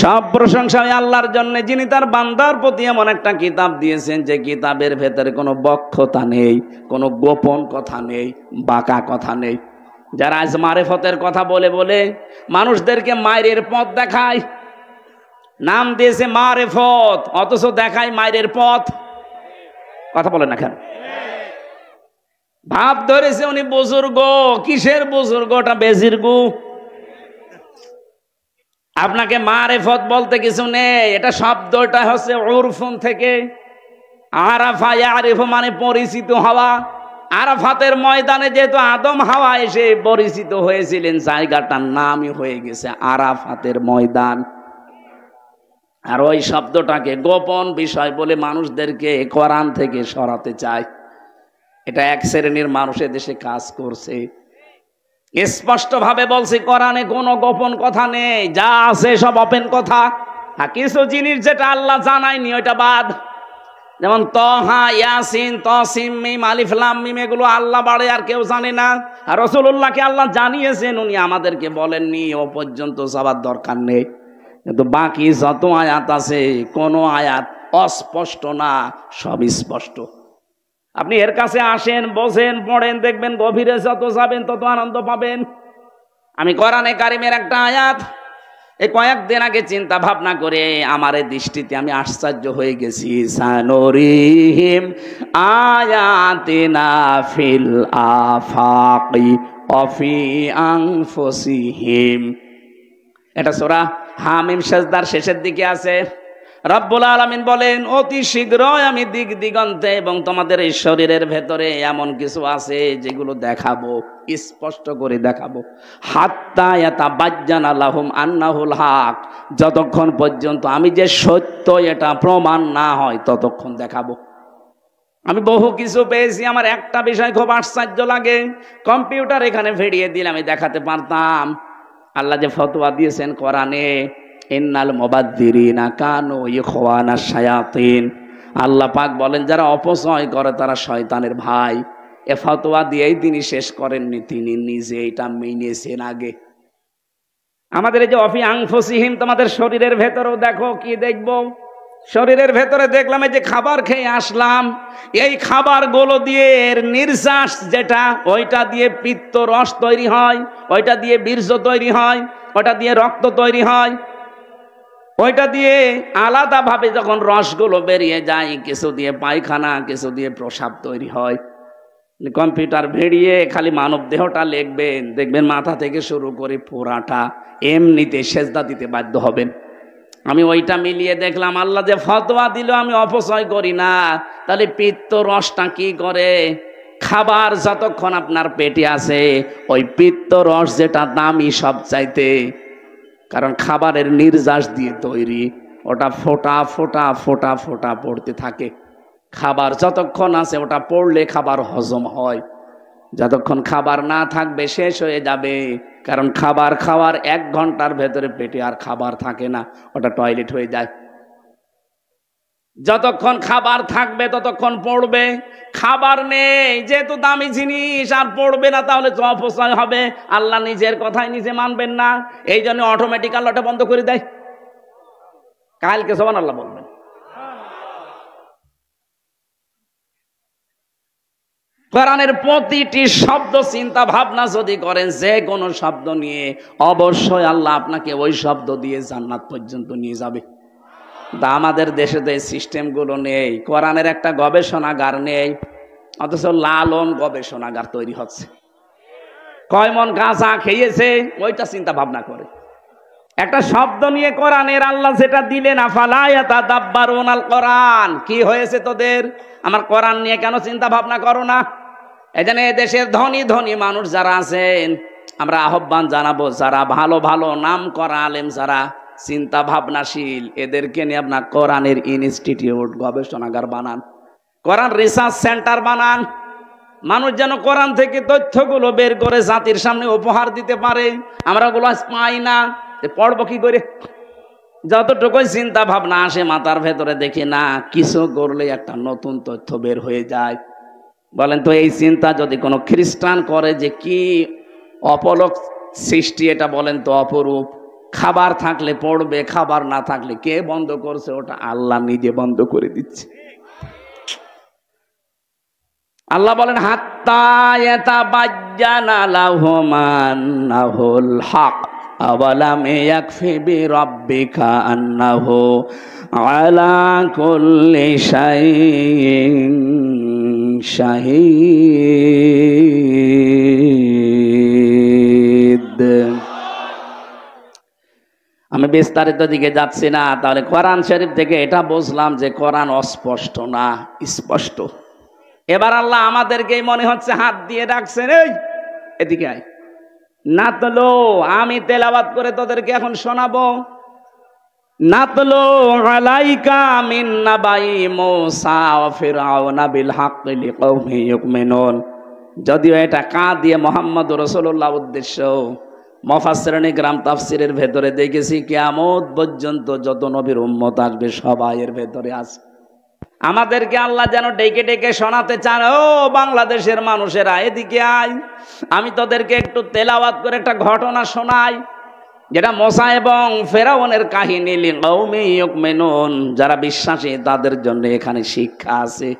সব প্রশংসা আল্লাহর জন্য, যিনি তার বান্দার প্রতি এমন একটা কিতাব দিয়েছেন যে কিতাবের ভেতরে কোনো বক্রতা নেই, কোনো গোপন কথা নেই, বাঁকা কথা নেই। যারা আজ মারেফতের কথা বলে বলে মানুষদেরকে মায়ের পথ দেখায়, নাম দিয়েছে মারেফত, অথচ দেখায় মায়ের পথ। কথা বলে না কেন? ভাব ধরেছে উনি বুজুর্গ। কিসের বুজুর্গ? ওটা বেজির্গ। আপনাকে মারেফত বলতে কিছু নেই। এটা শব্দটা হচ্ছে উরফুন থেকে। আরাফা ইয়ারিফু মানে পরিচিত হওয়া। আরাফাতের ময়দানে যেহেতু আদম হাওয়া এসে পরিচিত হয়েছিলেন, জায়গাটার নামই হয়ে গেছে আরাফাতের ময়দান। আর ওই শব্দটাকে গোপন বিষয় বলে মানুষদেরকে কোরআন থেকে সরাতে চায়। এটা এক শ্রেণীর মানুষের দেশে কাজ করছে। স্পষ্ট ভাবে বলছি, কোরআনে কোনো গোপন কথা নেই, যা আছে সব ওপেন কথা। কিছু জিনিস যেটা আল্লাহ জানায়নি ওইটা বাদ। যেমন তহা, ইয়াসিন, তসিম, মিম, আলিফ, লাম, মিম, এগুলো আল্লাহ বাড়ে আর কেউ জানে না। আর রাসূলুল্লাহকে আল্লাহ জানিয়েছেন, উনি আমাদেরকে বলেননি, ও পর্যন্ত যাবার দরকার নেই। কিন্তু বাকি যত আয়াত আছে, কোনো আয়াত অস্পষ্ট না, সব স্পষ্ট। আপনি এর কাছে আসেন, বসেন, পড়েন, দেখবেন গভীরে যত যাবেন তত আনন্দ পাবেন। আমি কোরআনে কারিমের একটা আয়াত এই কয়েকদিন আগে চিন্তা ভাবনা করে আমার দৃষ্টিতে আমি আশ্চর্য হয়ে গেছি। সানুরিহিম আয়াতিনা ফিল আফাকি ওয়া ফি আনফুসিহিম। এটা সূরা হামিম সাজদার শেষের দিকে আছে। রব্বুল আলামিন বলেন, অতি শীঘ্রই আমি দিক দিগন্তে এবং তোমাদের এই শরীরের ভেতরে এমন কিছু আছে যেগুলো দেখাবো, স্পষ্ট করে দেখাবো। হাত্তা ইয়াতাবাজ্জানা লাহুম আন্নাহুল হক, যতক্ষণ পর্যন্ত আমি যে সত্য এটা প্রমাণ না হয় ততক্ষণ দেখাবো। আমি বহু কিছু পেয়েছি, আমার একটা বিষয় খুব আশ্চর্য লাগে। কম্পিউটার এখানে ফেরিয়ে দিলে আমি দেখাতে পারতাম। আল্লাহ যে ফতোয়া দিয়েছেন কোরআনে, ইন্নাল মুবাদ্দিরিনা কানু ইখওয়ানাশ শায়াতিন। আল্লাহ পাক বলেন যারা অপচয় করে তারা শয়তানের ভাই। এ ফতোয়া দিয়েই তিনি শেষ করেননি, তিনি নিজে এটা মেনেছেন আগে। আমাদের এই যে অফি আনফুসিহিম, তোমাদের শরীরের ভেতরেও দেখো। কি দেখবো? শরীরের ভেতরে দেখলাম এই যে খাবার খেয়ে আসলাম, এই খাবারগুলো দিয়ে এর নির্যাস যেটা, ওইটা দিয়ে পিত্ত রস তৈরি হয়, ওইটা দিয়ে বীর্য তৈরি হয়, ওইটা দিয়ে রক্ত তৈরি হয়, ওইটা দিয়ে আলাদাভাবে যখন রসগুলো বেরিয়ে যায়, কিছু দিয়ে পায়খানা, কিছু দিয়ে প্রস্রাব তৈরি হয়। কম্পিউটার ভেড়িয়ে খালি মানব দেহটা লিখবেন, দেখবেন মাথা থেকে শুরু করে পুরাটা এমনিতে সেজদা দিতে বাধ্য হবেন। আমি ওইটা মিলিয়ে দেখলাম আল্লাহ যে ফতোয়া দিল আমি অপচয় করি না। তাহলে পিত্ত রসটা কি করে? খাবার যতক্ষণ আপনার পেটে আছে, ওই পিত্ত রস যেটা দামি সব চাইতে, কারণ খাবারের নির্যাস দিয়ে তৈরি, ওটা ফোঁটা ফোঁটা ফোঁটা ফোঁটা পড়তে থাকে। খাবার যতক্ষণ আছে ওটা পড়লে খাবার হজম হয়, যতক্ষণ খাবার না থাকবে শেষ হয়ে যাবে। কারণ খাবার খাওয়ার 1 ঘন্টার ভেতরে পেটে আর খাবার থাকে না, ওটা টয়লেট হয়ে যায়। যতক্ষণ খাবার থাকবে ততক্ষণ পড়বে। খাবার নেই যেহেতু দামি জিনিস, আর পড়বে না, তাহলে তো অপচয় হবে। আল্লাহ নিজের কথাই নিজে মানবেন না, এই জন্য অটোমেটিক আল্লাহটা বন্ধ করে দেয়। কালকে সুবহানাল্লাহ বলবেন। কোরআনের প্রতিটি শব্দ চিন্তা ভাবনা যদি করেন, যে কোনো শব্দ নিয়ে, অবশ্যই আল্লাহ আপনাকে ওই শব্দ দিয়ে জান্নাত পর্যন্ত নিয়ে যাবে। তা আমাদের দেশে তো এই সিস্টেমগুলো নেই। কোরআনের একটা গবেষণাগার নেই, অথচ লালন গবেষণাগার তৈরি হচ্ছে। কয় মন গাঁজা খেয়েছে ওইটা চিন্তা ভাবনা করে। একটা শব্দ নিয়ে কোরআনের আল্লাহ যেটা দিলেন, আফালা ইয়াতাদাব্বারুনাল কোরআন, কি হয়েছে তোদের? আমার কোরআন নিয়ে কেন চিন্তা ভাবনা করো না? এজন্য দেশের ধনী ধনী মানুষ যারা আছেন, আমরা আহ্বান জানাবো, যারা ভালো ভালো নাম করা আলেম, যারা চিন্তা ভাবনাশীল, এদেরকে নিয়ে আপনার কোরআনের ইনস্টিটিউট, গবেষণাগার বানান, কোরআন রিসার্চ সেন্টার বানান। মানুষ যেন কোরআন থেকে তথ্যগুলো বের করে জাতির সামনে উপহার দিতে পারে। আমরা ওগুলো পাই না, পড়বো কি করে? যতটুকুই চিন্তা ভাবনা আসে মাথার ভেতরে, দেখি না কিছু করলে একটা নতুন তথ্য বের হয়ে যায়। বলেন তো, এই চিন্তা যদি কোনো খ্রিস্টান করে, যে কি অপলক সৃষ্টি এটা, বলেন তো অপরূপ। খাবার থাকলে পড়বে, খাবার না থাকলে কে বন্ধ করছে? ওটা আল্লাহ নিজে বন্ধ করে দিচ্ছে। আল্লাহ বলেন, হাত্তা ইয়াতাবাজ্জানা লাহুম আন্নাহুল হক আওয়ালাম ইয়াকফি বিরাব্বিকা আন্নাহু আলা কুল্লি শাইইন শাহীদ। আমি বিস্তারিত দিকে যাচ্ছি না। তাহলে কোরআন শরীফ থেকে এটা বুঝলাম যে কোরআন অস্পষ্ট না, স্পষ্ট। এবার আল্লাহ আমাদেরকে মনে হচ্ছে হাত দিয়ে ডাকছেন, এই এদিকে আয়। নাতলো, আমি তেলাওয়াত করে তোদেরকে এখন শোনাবো। নাতলো আলাইকা মিন নাবাই মূসা ওয়া ফিরআউনা বিল হাক্কি লিকাওমি ইউমিনুন। যদিও এটা কাঁ দিয়ে মুহাম্মদ রাসূলুল্লাহ উদ্দেশ্য, মুফাসসিরিন ইকরাম তাফসীরের ভেতরে দেখেছি কিয়ামত পর্যন্ত যত নবীর উম্মত আসবে সবাই এর ভেতরে আছে। আমাদেরকে আল্লাহ যেন ডেকে ডেকে শোনাতে চান, ও বাংলাদেশের মানুষেরা এদিকে আয়, আমি তোদেরকে একটু তেলাওয়াত করে একটা ঘটনা শোনাই, যেটা মুসা এবং ফেরাউনের কাহিনী। লিকাওমি ইউমিনুন, যারা বিশ্বাসী তাদের জন্য এখানে শিক্ষা আছে।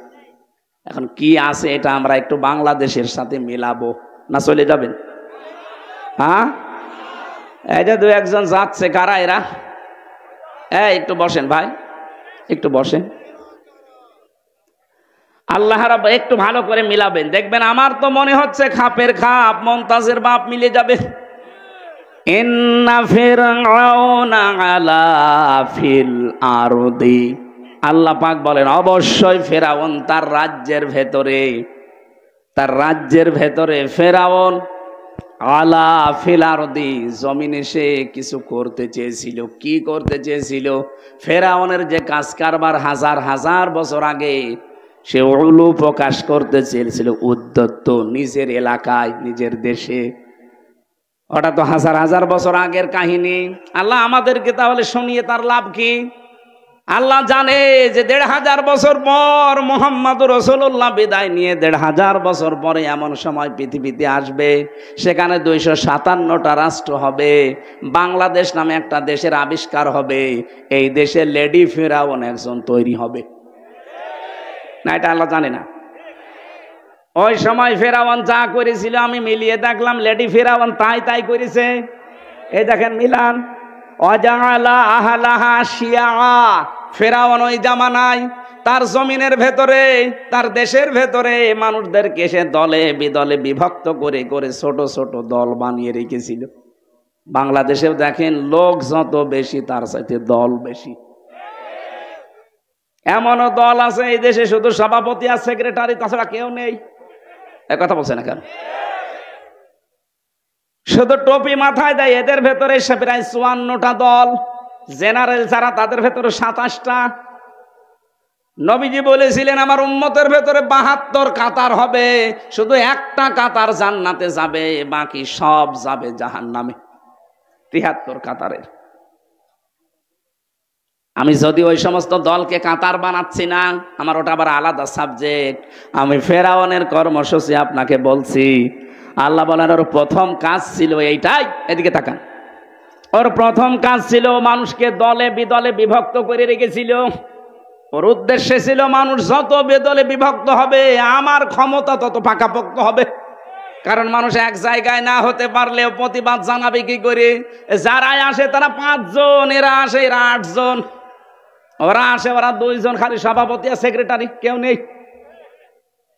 এখন কি আছে এটা আমরা একটু বাংলাদেশের সাথে মিলাবো না, চলে যাবেন? হ্যাঁ, এই যে দু একজন যাচ্ছে, কারা এরা? একটু বসেন ভাই, একটু বসেন। আল্লাহ রাব্বু একটু ভালো করে মিলাবেন, দেখবেন আমার তো মনে হচ্ছে খাপের খাপ মুমতাজের বাপ মিলে যাবে। ইন্না ফিরআউনা আলা ফিল আরদি, আল্লাহ পাক বলেন অবশ্যই ফেরাউন তার রাজ্যের ভেতরে ফেরাউন আলা ফিল আরদি, জমিনে সে কিছু করতে চেয়েছিল। কি করতে চেয়েছিল? ফেরাউনের যে কাজ কারবার হাজার হাজার বছর আগে, সে উলু প্রকাশ করতে চেয়েছিল, উদ্ধত্ত, নিজের এলাকায়, নিজের দেশে। ওটা তো হাজার হাজার বছর আগের কাহিনী। আল্লাহ আমাদেরকে তাহলে শুনিয়ে তার লাভ কি? আল্লাহ জানে যে ১৫০০ বছর পর মুহাম্মদুর রাসূলুল্লাহ বিদায় নিয়ে ১৫০০ বছর পরে এমন সময় পৃথিবীতে আসবে, সেখানে ২৫৭টা রাষ্ট্র হবে, বাংলাদেশ নামে একটা দেশের আবিষ্কার হবে, এই দেশে লেডি ফেরাউন একজন তৈরি হবে। না, এটা আল্লাহ জানে না? ওই সময় ফেরাউন যা করেছিল আমি মিলিয়ে দেখলাম, লেডি ফেরাউন তাই করেছে। এই দেখেন মিলান, ওয়াজাআলা আহলাহা শিয়া। ফেরাউন ওই জামানায় তার জমিনের ভেতরে, তার দেশের ভেতরে মানুষদেরকে সে দলে বিদলে বিভক্ত করে করে ছোট ছোট দল বানিয়ে রেখেছিল। বাংলাদেশেও দেখেন, লোক যত বেশি তার সাথে দল বেশি। এমনও দল আছে এই দেশে শুধু সভাপতি আর সেক্রেটারি, তাছাড়া কেউ নেই। এক কথা বলছে না কেন? শুধু টুপি মাথায় দেয়। এদের ভেতরে প্রায় ৫৪টা দল, জেনারেল যারা তাদের ভেতরে ২৭টা। নবীজি বলেছিলেন আমার উম্মতের ভেতরে ৭২ কাতার হবে, শুধু একটা কাতার জান্নাতে যাবে, বাকি সব যাবে জাহান্নামে। ৭৩ কাতারের। আমি যদি ওই সমস্ত দলকে কাতার বানাচ্ছি না, আমার ওটা আবার আলাদা সাবজেক্ট। আমি ফেরাউনের কর্মসূচি আপনাকে বলছি। আল্লাহ বলেন ওর প্রথম কাজ ছিল এইটাই। এদিকে তাকান, ওর প্রথম কাজ ছিল মানুষকে দলে বিদলে বিভক্ত করে রেখেছিল। ওর উদ্দেশ্য ছিল মানুষ যত বেদলে বিভক্ত হবে আমার ক্ষমতা তত পাকাপোক্ত হবে। কারণ মানুষ এক জায়গায় না হতে পারলেও প্রতিবাদ জানাবে কি করে? যারাই আসে তারা 5 জন, এরা আসে এরা 8 জন, ওরা আসে ওরা 2 জন, খালি সভাপতি আর সেক্রেটারি কেউ নেই।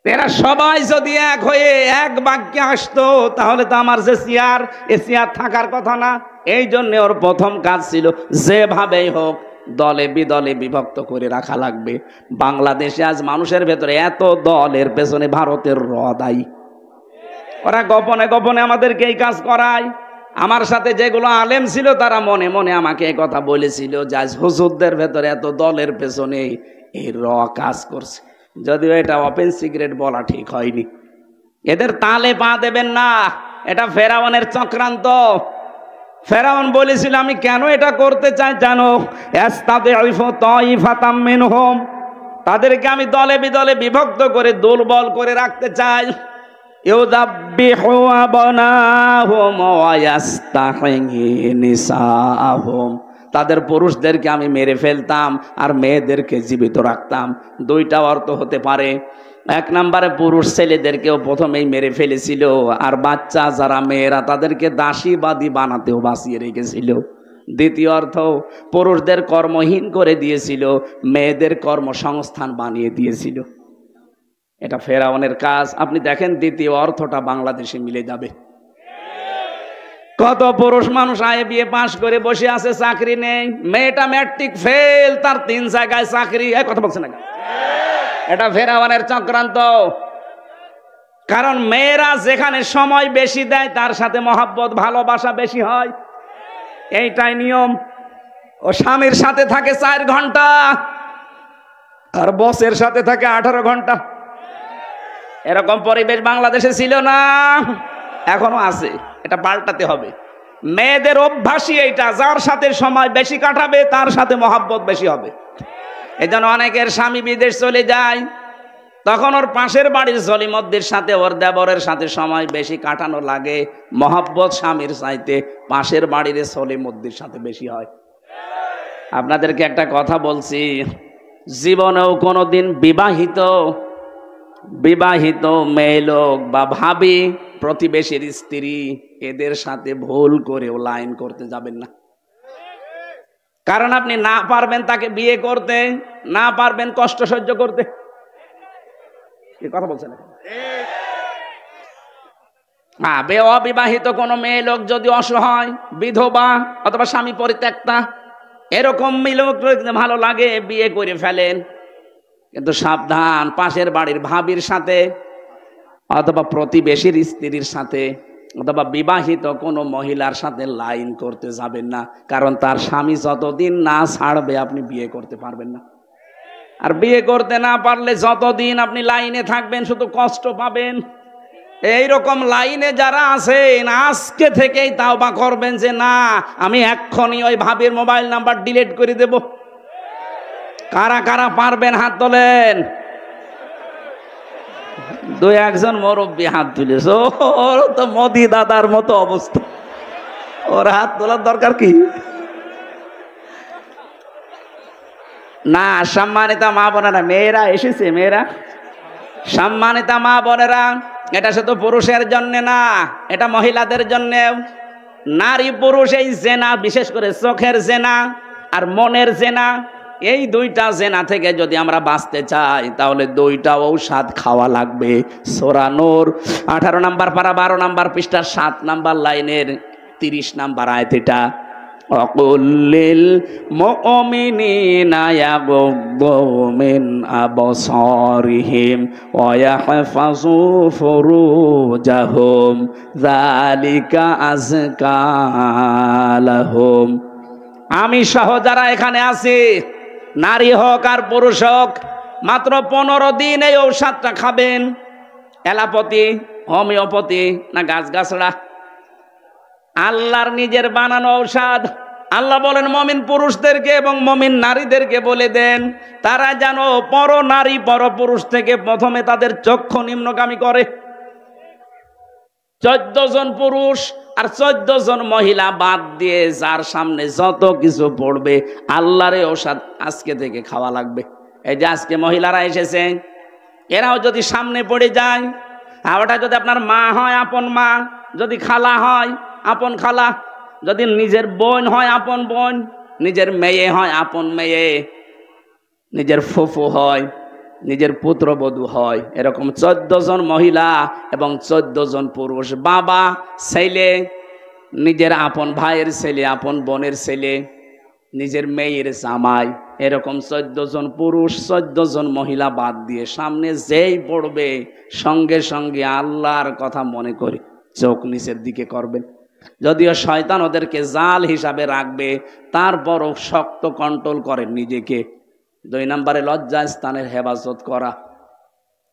এরা সবাই যদি এক হয়ে এক বাক্যে আসতো তাহলে তো আমার যে চেয়ার, এ চেয়ার থাকার কথা না। এই জন্য ওর প্রথম কাজ ছিল যেভাবেই হোক দলে বিদলে বিভক্ত করে রাখা লাগবে। বাংলাদেশে আজ মানুষের ভেতরে এত দলের পেছনে ভারতের দায়ী। ওরা গোপনে গোপনে আমাদেরকে এই কাজ করায়। আমার সাথে যেগুলো আলেম ছিল তারা মনে মনে আমাকে এই কথা বলেছিল যে আজ হুজুরদের ভেতরে এত দলের পেছনে এই কাজ করছে। যদিও এটা ওপেন সিক্রেট বলা ঠিক হয়নি। এদের তালে পা দেবেন না, এটা ফেরাউনের চক্রান্ত। ফেরাউন বলেছিল আমি কেন এটা করতে চাই জানো? তাদেরকে আমি দলে বিদলে বিভক্ত করে দুর্বল করে রাখতে চাই। তাদের পুরুষদেরকে আমি মেরে ফেলতাম আর মেয়েদেরকে জীবিত রাখতাম। 2টা অর্থ হতে পারে। 1 নম্বরে পুরুষ ছেলেদেরকেও প্রথমেই মেরে ফেলেছিল, আর বাচ্চা যারা মেয়েরা তাদেরকে দাসীবাদী বানাতেও বাঁচিয়ে রেখেছিল। 2য় অর্থ পুরুষদের কর্মহীন করে দিয়েছিল, মেয়েদের কর্মসংস্থান বানিয়ে দিয়েছিল। এটা ফেরাউনের কাজ। আপনি দেখেন 2য় অর্থটা বাংলাদেশে মিলে যাবে। কত পুরুষ মানুষ আয়ে বিয়ে পাশ করে বসে আছে, চাকরি নেই। মেয়েটা ম্যাট্রিক ফেল, তার 3 জায়গায় চাকরি। এই কথা বলছে না, এটা ফেরাউনের চক্রান্ত। কারণ মেয়েরা যেখানে সময় বেশি দেয় তার সাথে মহব্বত ভালোবাসা বেশি হয়, এইটাই নিয়ম। ও স্বামীর সাথে থাকে 4 ঘন্টা আর বসের সাথে থাকে 18 ঘন্টা। এরকম পরিবেশ বাংলাদেশে ছিল না, এখনো আছে। এটা পাল্টাতে হবে। মেয়েদের অভ্যাসই এইটা, যার সাথে সময় বেশি কাটাবে তার সাথে মহব্বত বেশি হবে। এই জন্য অনেকের স্বামী বিদেশ চলে যায়, তখন ওর পাশের বাড়ির জলিমদ্দির সাথে ওর দেবরের সাথে সময় বেশি কাটানো লাগে। মহব্বত স্বামীর চাইতে পাশের বাড়ির জলিমদ্দির সাথে বেশি হয়। আপনাদেরকে একটা কথা বলছি, জীবনেও কোনোদিন বিবাহিত মেয়ে লোক বা ভাবি, প্রতিবেশীর স্ত্রী, এদের সাথে ভুল করেও লাইন করতে যাবেন না। কারণ আপনি না পারবেন তাকে বিয়ে করতে, না পারবেন কষ্ট সহ্য করতে। কি কথা বলছেন? হ্যাঁ, অবিবাহিত কোনো মেয়ে লোক যদি অসহায়, বিধবা অথবা স্বামী পরিত্যক্তা, এরকম মেয়ে লোক ভালো লাগে বিয়ে করে ফেলেন। কিন্তু সাবধান, পাশের বাড়ির ভাবির সাথে অথবা প্রতিবেশীর স্ত্রীর সাথে অথবা বিবাহিত কোনো মহিলার সাথে লাইন করতে যাবেন না। কারণ তার স্বামী যতদিন না ছাড়বে আপনি বিয়ে করতে পারবেন না। আর বিয়ে করতে না পারলে যতদিন আপনি লাইনে থাকবেন শুধু কষ্ট পাবেন। এইরকম লাইনে যারা আছেন আজকে থেকেই তাওবা করবেন যে না, আমি এক্ষুনি ওই ভাবির মোবাইল নাম্বার ডিলিট করে দেব। কারা কারা পারবেন হাত তোলেন। 2-1 জন মুরব্বী হাত তুলেছে। ওর তো মোদি দাদার মতো অবস্থা, ওর হাত তোলার দরকার কি? না, সম্মানিতা মা বোনেরা, মেয়েরা এসেছে, মেয়েরা সম্মানিতা মা বোনেরা, এটা শুধু পুরুষের জন্য না, এটা মহিলাদের জন্যেও। নারী পুরুষ এই জেনা, বিশেষ করে চোখের জেনা আর মনের জেনা, এই 2টা জেনা থেকে যদি আমরা বাঁচতে চাই তাহলে 2টা ঔষধ খাওয়া লাগবে। সূরা নূর 18 নম্বর পারা 12 নম্বর পৃষ্ঠার 7 নম্বর লাইনের 30 নম্বর আয়াত। এটা অকুল্লিল মুমিনিনা ইয়াগুদ্দু মিন আবসারিহিম ওয়া ইয়াহফাযু ফুরুজাহুম যালিকা আযকা লাহুম। আমি সহ যারা এখানে আছি, নারী হোক আর পুরুষ হোক, মাত্র 15 দিন এই ঔষধটা খাবেন। এলাপতি, হোমিওপ্যাথি না গাছগাছড়া, আল্লাহর নিজের বানানো ঔষধ। আল্লাহ বলেন মুমিন পুরুষদেরকে এবং মুমিন নারীদেরকে বলে দেন তারা যেন পর নারী পর পুরুষ থেকে প্রথমে তাদের চক্ষু নিম্নগামী করে। 14 জন পুরুষ আর 14 জন মহিলা বাদ দিয়ে যার সামনে যত কিছু পড়বে আল্লাহর ঔষধ আজকে থেকে খাওয়া লাগবে। এই যে আজকে মহিলারা এসেছে, এরাও যদি সামনে পড়ে যায়, আর ওটা যদি আপনার মা হয় আপন মা, যদি খালা হয় আপন খালা, যদি নিজের বোন হয় আপন বোন, নিজের মেয়ে হয় আপন মেয়ে, নিজের ফুফু হয়, নিজের পুত্রবধূ হয়, এরকম 14 জন মহিলা এবং 14 জন পুরুষ, বাবা ছেলে, নিজের আপন ভাইয়ের ছেলে, আপন বোনের ছেলে, নিজের মেয়ের জামাই, এরকম 14 জন পুরুষ 14 জন মহিলা বাদ দিয়ে সামনে যেই পড়বে সঙ্গে সঙ্গে আল্লাহর কথা মনে করে চোখ নিচের দিকে করবেন। যদিও শয়তান ওদেরকে জাল হিসাবে রাখবে, তারপরও শক্ত কন্ট্রোল করেন নিজেকে। 2 নম্বরে লজ্জা স্থানের হেফাজত করা,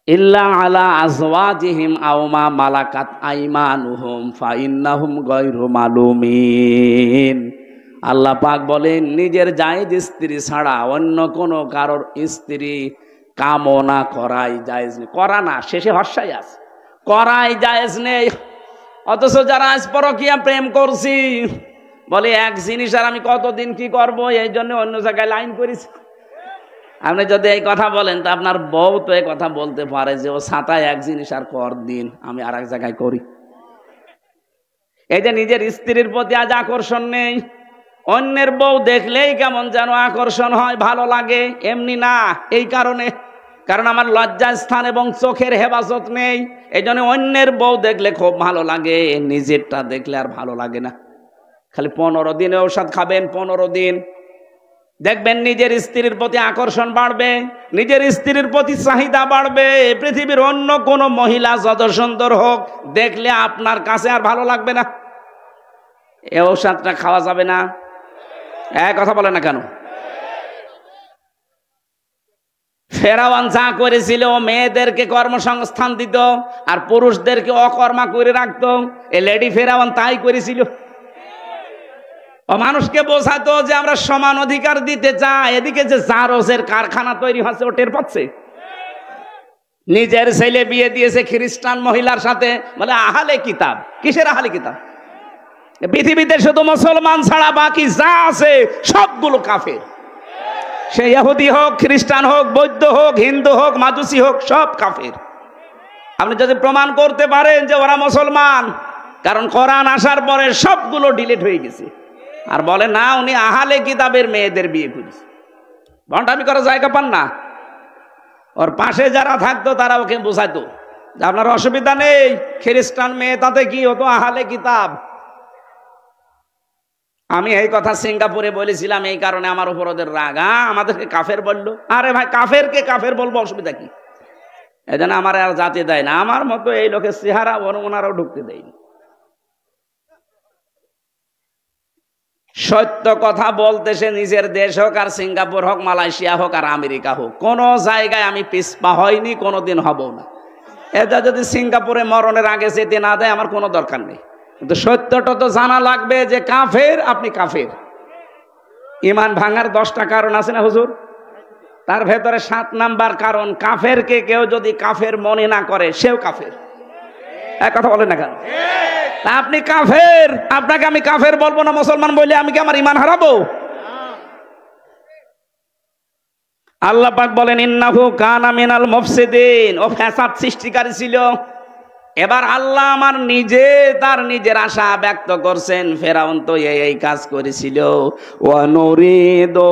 ইল্লা আলা আজওয়াজিহিম আও মা মালাকাত আইমানুহুম ফাইন্নাহুম গায়রু মালুমিন। আল্লাহ পাক বলেন, নিজের জায়েজ স্ত্রী ছাড়া অন্য কোনো কারোর স্ত্রী কামনা করাই জায়েজ নেই। করা না, শেষে হর্ষাই আছে, করাই জায়েজ নেই। অথচ যারা আজ পরকীয়া প্রেম করছি বলে এক জিনিস আর আমি কতদিন কি করব, এই জন্য অন্য জায়গায় লাইন করেছি। আপনি যদি এই কথা বলেন তো আপনার বউ তো এই কথা বলতে পারে যে ও ছাতায় এক জিনিস আর কর দিন, আমি আর এক জায়গায় করি। এই যে নিজের স্ত্রীর প্রতি আজ আকর্ষণ নেই, অন্যের বউ দেখলেই কেমন যেন আকর্ষণ হয়, ভালো লাগে, এমনি না। এই কারণে, কারণ আমার লজ্জা স্থান এবং চোখের হেফাজত নেই, এই জন্য অন্যের বউ দেখলে খুব ভালো লাগে, নিজেরটা দেখলে আর ভালো লাগে না। খালি 15 দিনে ঔষধ খাবেন, 15 দিন দেখবেন নিজের স্ত্রীর প্রতি আকর্ষণ বাড়বে, নিজের স্ত্রীর প্রতি চাহিদা বাড়বে। পৃথিবীর অন্য কোনো মহিলা যত সুন্দর হোক, দেখলে আপনার কাছে আর ভালো লাগবে না। এই ঔষধটা খাওয়া যাবে না, এক কথা বলে না কেন? ফেরাউন যা করেছিল, মেয়েদেরকে কর্মসংস্থান দিত আর পুরুষদেরকে অকর্মা করে রাখতো। এই লেডি ফেরাউন তাই করেছিল। ও মানুষকে বোঝাতো যে আমরা সমান অধিকার দিতে চাই, এদিকে যে জারজের কারখানা তৈরি হচ্ছে ও টের পাচ্ছে। নিজের ছেলে বিয়ে দিয়েছে খ্রিস্টান মহিলার সাথে, বলে আহলে কিতাব। কিসের আহলে কিতাব? পৃথিবীতে শুধু মুসলমান ছাড়া বাকি যা আছে সবগুলো কাফের। সে ইহুদি হোক, খ্রিস্টান হোক, বৌদ্ধ হোক, হিন্দু হোক, মাজুসি হোক, সব কাফের। আপনি যদি প্রমাণ করতে পারেন যে ওরা মুসলমান, কারণ কোরআন আসার পরে সবগুলো ডিলিট হয়ে গেছে, আর বলে না উনি আহলে কিতাবের মেয়েদের বিয়ে করেছে, ভণ্ডামি করার জায়গা পান না। ওর পাশে যারা থাকতো তারা ওকে বোঝাইতো যে আপনার অসুবিধা নেই, খ্রিস্টান মেয়ে তাতে কি, হতো আহলে কিতাব। আমি এই কথা সিঙ্গাপুরে বলেছিলাম, এই কারণে আমার উপর ওদের রাগ, আমাদেরকে কাফের বললো। আরে ভাই, কাফেরকে কাফের বলবো, অসুবিধা কি? এই জন্য আমার আর জাতি দেয় না, আমার মতো এই লোকের চেহারা ওনারাও ঢুকতে দেয়নি। সত্য কথা বলতে সে নিজের দেশ হোক, আর সিঙ্গাপুর হোক, মালয়েশিয়া হোক, আর আমেরিকা হোক, কোনো জায়গায় আমি পিছপা হয়নি, কোনোদিন হব না। এটা যদি সিঙ্গাপুরে মরণের আগে যেতে না দেয় আমার কোনো দরকার নেই, কিন্তু সত্যটা তো জানা লাগবে যে কাফের, আপনি কাফের। ইমান ভাঙার 10টা কারণ আছে না হুজুর? তার ভেতরে 7 নাম্বার কারণ, কাফেরকে কেউ যদি কাফের মনে না করে সেও কাফের। এক কথা বলেন না কেন? আপনি কাফের, আপনাকে আমি কাফের বলবো না মুসলমান বলে আমি কি আমার ইমান হারাবো? আল্লাহ পাক বলেন, ইন্নাহু কানা মিনাল মুফসিদিন, ও ফ্যাসাদ সৃষ্টিকারী ছিল। এবার আল্লাহ আমার তার নিজের আশা ব্যক্ত করছেন, ফেরাউন তো এই কাজ করেছিল। ওয়া নুরিদু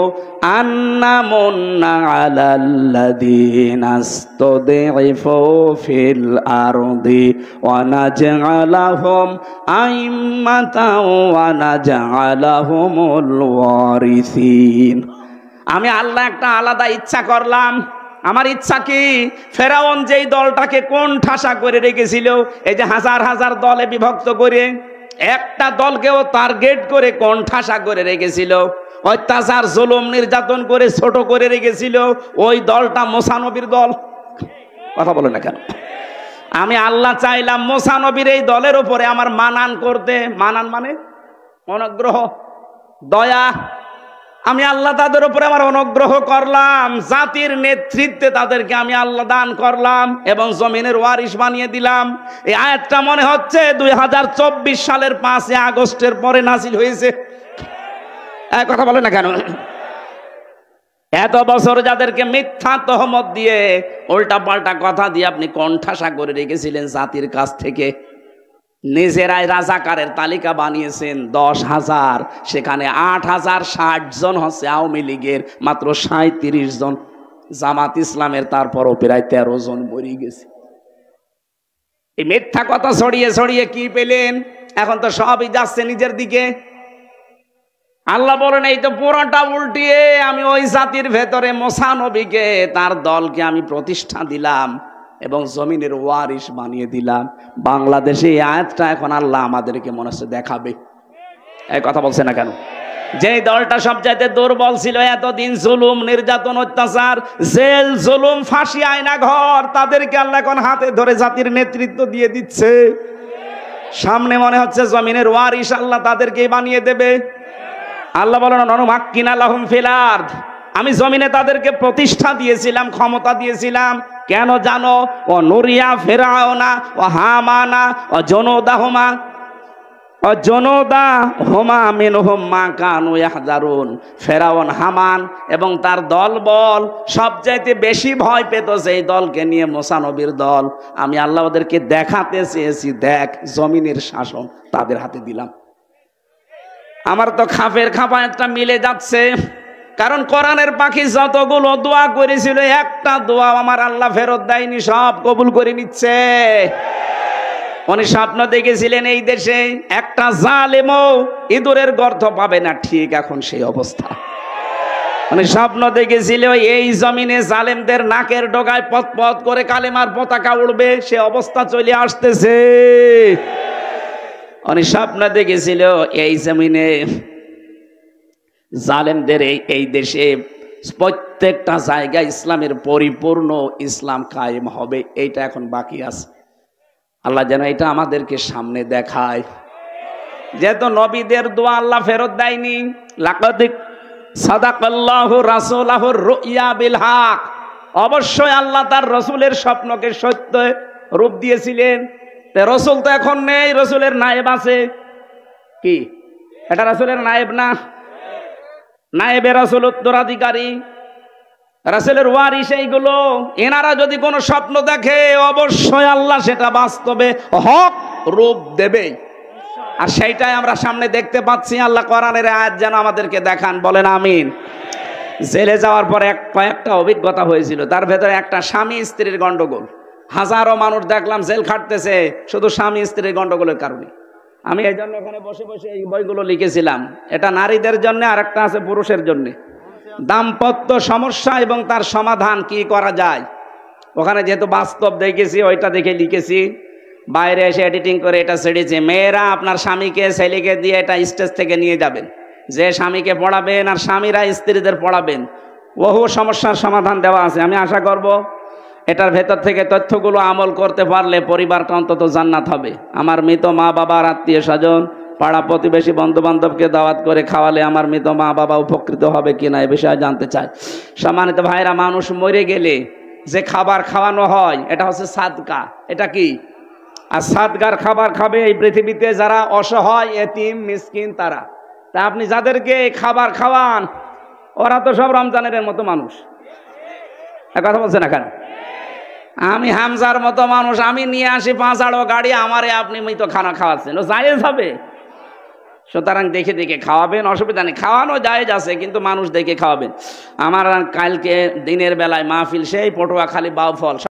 আন্না মুন্না আলাল্লাযিনা ইসতাদঈফু ফিল আরদি ওয়া নাজআলাহুম আইম্মাতাও ওয়া নাজআলাহুমুল ওয়ারিসিন। আমি আল্লাহ একটা আলাদা ইচ্ছা করলাম। আমার ইচ্ছা কি, ফেরাউন যেই দলটাকে কোন ঠাসা করে রেখেছিল, এই যে হাজার হাজার দলে বিভক্ত করে একটা দলকেও টার্গেট করে কোন ঠাসা করে রেখেছিল, অত্যাচার জুলুম নির্যাতন করে ছোট করে রেখেছিল, ওই দলটা মুসা নবীর দল। কথা বলে না কেন? আমি আল্লাহ চাইলাম মুসা নবীর এই দলের উপরে আমার মানান করতে। মানান মানে অনুগ্রহ, দয়া। আমি আল্লাহ তাদের উপরে আমার অনুগ্রহ করলাম, জাতির নেতৃত্বে তাদেরকে আমি আল্লাহ দান করলাম এবং জমিনের ওয়ারিশ বানিয়ে দিলাম। এই আয়াতটা মনে হচ্ছে 2024 সালের 5 আগস্টের পরে নাজিল হয়েছে। এক কথা বলে না কেন? এত বছর যাদেরকে মিথ্যা তহমত দিয়ে উল্টা পাল্টা কথা দিয়ে আপনি কণ্ঠাসা করে রেখেছিলেন জাতির কাছ থেকে, নিজেরাই রাজাকারের তালিকা বানিয়েছেন 10,000, সেখানে 8,060 জন হচ্ছে আওয়ামী লীগের, মাত্র 37 জন জামাত ইসলামের, তারপরও প্রায় 13 জন মরে গেছে। এই মিথ্যা কথা ছড়িয়ে ছড়িয়ে কি পেলেন? এখন তো সবই যাচ্ছে নিজের দিকে। আল্লাহ বলেন এই তো পুরোটা উল্টিয়ে আমি ওই জাতির ভেতরে মুসা নবীকে, তার দলকে আমি প্রতিষ্ঠা দিলাম এবং জমিনের ওয়ারিশ বানিয়ে দিলাম। বাংলাদেশে এই আয়াতটা এখন আল্লাহ আমাদেরকে মনে হচ্ছে দেখাবে। এই কথা বলছে না কেন? যে দলটা সবচাইতে দুর্বল ছিল, এতদিন জুলুম, নির্যাতন, অত্যাচার, জেল, জুলুম, ফাঁসি, আয়না ঘর, তাদেরকে আল্লাহ এখন হাতে ধরে জাতির নেতৃত্ব দিয়ে দিচ্ছে। সামনে মনে হচ্ছে জমিনের ওয়ারিশ আল্লাহ তাদেরকেই বানিয়ে দেবে। আল্লাহ বলেন অনুমাক্কিনা লাহুম ফিল আরদ, আমি জমিনে তাদেরকে প্রতিষ্ঠা দিয়েছিলাম, ক্ষমতা দিয়েছিলাম। কেন জানো? ও নুরিয়া ফিরাউনা ও হামানা ও জুনুদাহুমা ও জুনুদাহুমা মিনহুম মা কানু ইয়াহজারুন। ফেরাউন, হামান এবং তার দলবল সবচাইতে বেশি ভয় পেত সেই দলকে নিয়ে, মুসা নবীর দল। আমি আল্লাহ ওদেরকে দেখাতে চেয়েছি, দেখ জমিনের শাসন তাদের হাতে দিলাম। আমার তো খাপের খাপা একটা মিলে যাচ্ছে, কারণ কোরআনের পাখি যতগুলো দোয়া করেছিল, একটা দোয়া আমার আল্লাহ ফেরত দেয়নি, সব কবুল করে নিচ্ছে। উনি স্বপ্ন দেখেছিলেন এই দেশে একটা জালেমও ইঁদুরের গর্ত পাবে না, ঠিক এখন সেই অবস্থা। উনি স্বপ্ন দেখেছিল এই জমিনে জালেমদের নাকের ডগায় পথ পথ করে কালেমার পতাকা উড়বে, সে অবস্থা চলে আসতেছে। উনি স্বপ্ন দেখেছিল এই জমিনে জালেমদের এই দেশে প্রত্যেকটা জায়গায় ইসলামের পরিপূর্ণ ইসলাম কায়েম হবে। এইটা এখন বাকি আছে। আল্লাহ যেন এটা আমাদেরকে সামনে দেখায়। যেহেতু নবীদের দোয়া আল্লাহ ফেরত দেয়নি, লাকাদ সাদাকাল্লাহু রাসূলাহুর রুইয়া বিল হক, অবশ্যই আল্লাহ তার রসুলের স্বপ্নকে সত্য রূপ দিয়েছিলেন। রসুল তো এখন নেই, রসুলের নায়েব আছে। কি এটা রসুলের নায়েব না? নায়েবে রসুল উত্তরাধিকারী, রাসূলের ওয়ারিস এইগুলো। এনারা যদি কোনো স্বপ্ন দেখে অবশ্যই আল্লাহ সেটা বাস্তবে হক রূপ দেবে, আর সেইটাই আমরা সামনে দেখতে পাচ্ছি। আল্লাহ কোরআনের আয়াত যেন আমাদেরকে দেখান, বলেন আমিন। জেলে যাওয়ার পর কয়েকটা অভিজ্ঞতা হয়েছিল, তার ভেতরে একটা স্বামী স্ত্রীর গন্ডগোল। হাজারো মানুষ দেখলাম জেল খাটতেছে শুধু স্বামী স্ত্রীর গন্ডগোলের কারণে। আমি এই জন্য ওখানে বসে বসে এই বইগুলো লিখেছিলাম। এটা নারীদের জন্য, আর একটা আছে পুরুষের জন্য। দাম্পত্য সমস্যা এবং তার সমাধান কি করা যায়, ওখানে যেহেতু বাস্তব দেখেছি ওইটা দেখে লিখেছি। বাইরে এসে এডিটিং করে এটা ছেড়েছে। মেয়েরা আপনার স্বামীকে ছেলেকে দিয়ে এটা স্টেজ থেকে নিয়ে যাবেন, যে স্বামীকে পড়াবেন, আর স্বামীরা স্ত্রীদের পড়াবেন। বহু সমস্যার সমাধান দেওয়া আছে। আমি আশা করব এটার ভেতর থেকে তথ্যগুলো আমল করতে পারলে পরিবারটা অন্তত জান্নাত হবে। আমার মৃত মা বাবার আত্মীয় স্বজন, পাড়া প্রতিবেশী, বন্ধু বান্ধবকে দাওয়াত করে খাওয়ালে আমার মৃত মা বাবা উপকৃত হবে কিনা এ বিষয়ে জানতে চাই। সম্মানিত ভাইরা, মানুষ মরে গেলে যে খাবার খাওয়ানো হয় এটা হচ্ছে সাদকা। এটা কি? আর সাদগার খাবার খাবে এই পৃথিবীতে যারা অসহায়, এতিম, মিসকিন, তারা। তা আপনি যাদেরকে খাবার খাওয়ান ওরা তো সব রমজানের মতো মানুষ। কথা বলছেন না কেন? আমি হামজার মতো মানুষ, আমি নিয়ে আসি 5 গাড়ি, আমারে আপনি মৃত খানা খাওয়াচ্ছেন, ও জায়েজ হবে? সুতরাং দেখে দেখে খাওয়াবেন, অসুবিধা নেই। খাওয়ানো জায়েজ আছে, কিন্তু মানুষ দেখে খাওয়াবেন। আমার কালকে দিনের বেলায় মাহফিল, সেই পটুয়াখালী বাউফল।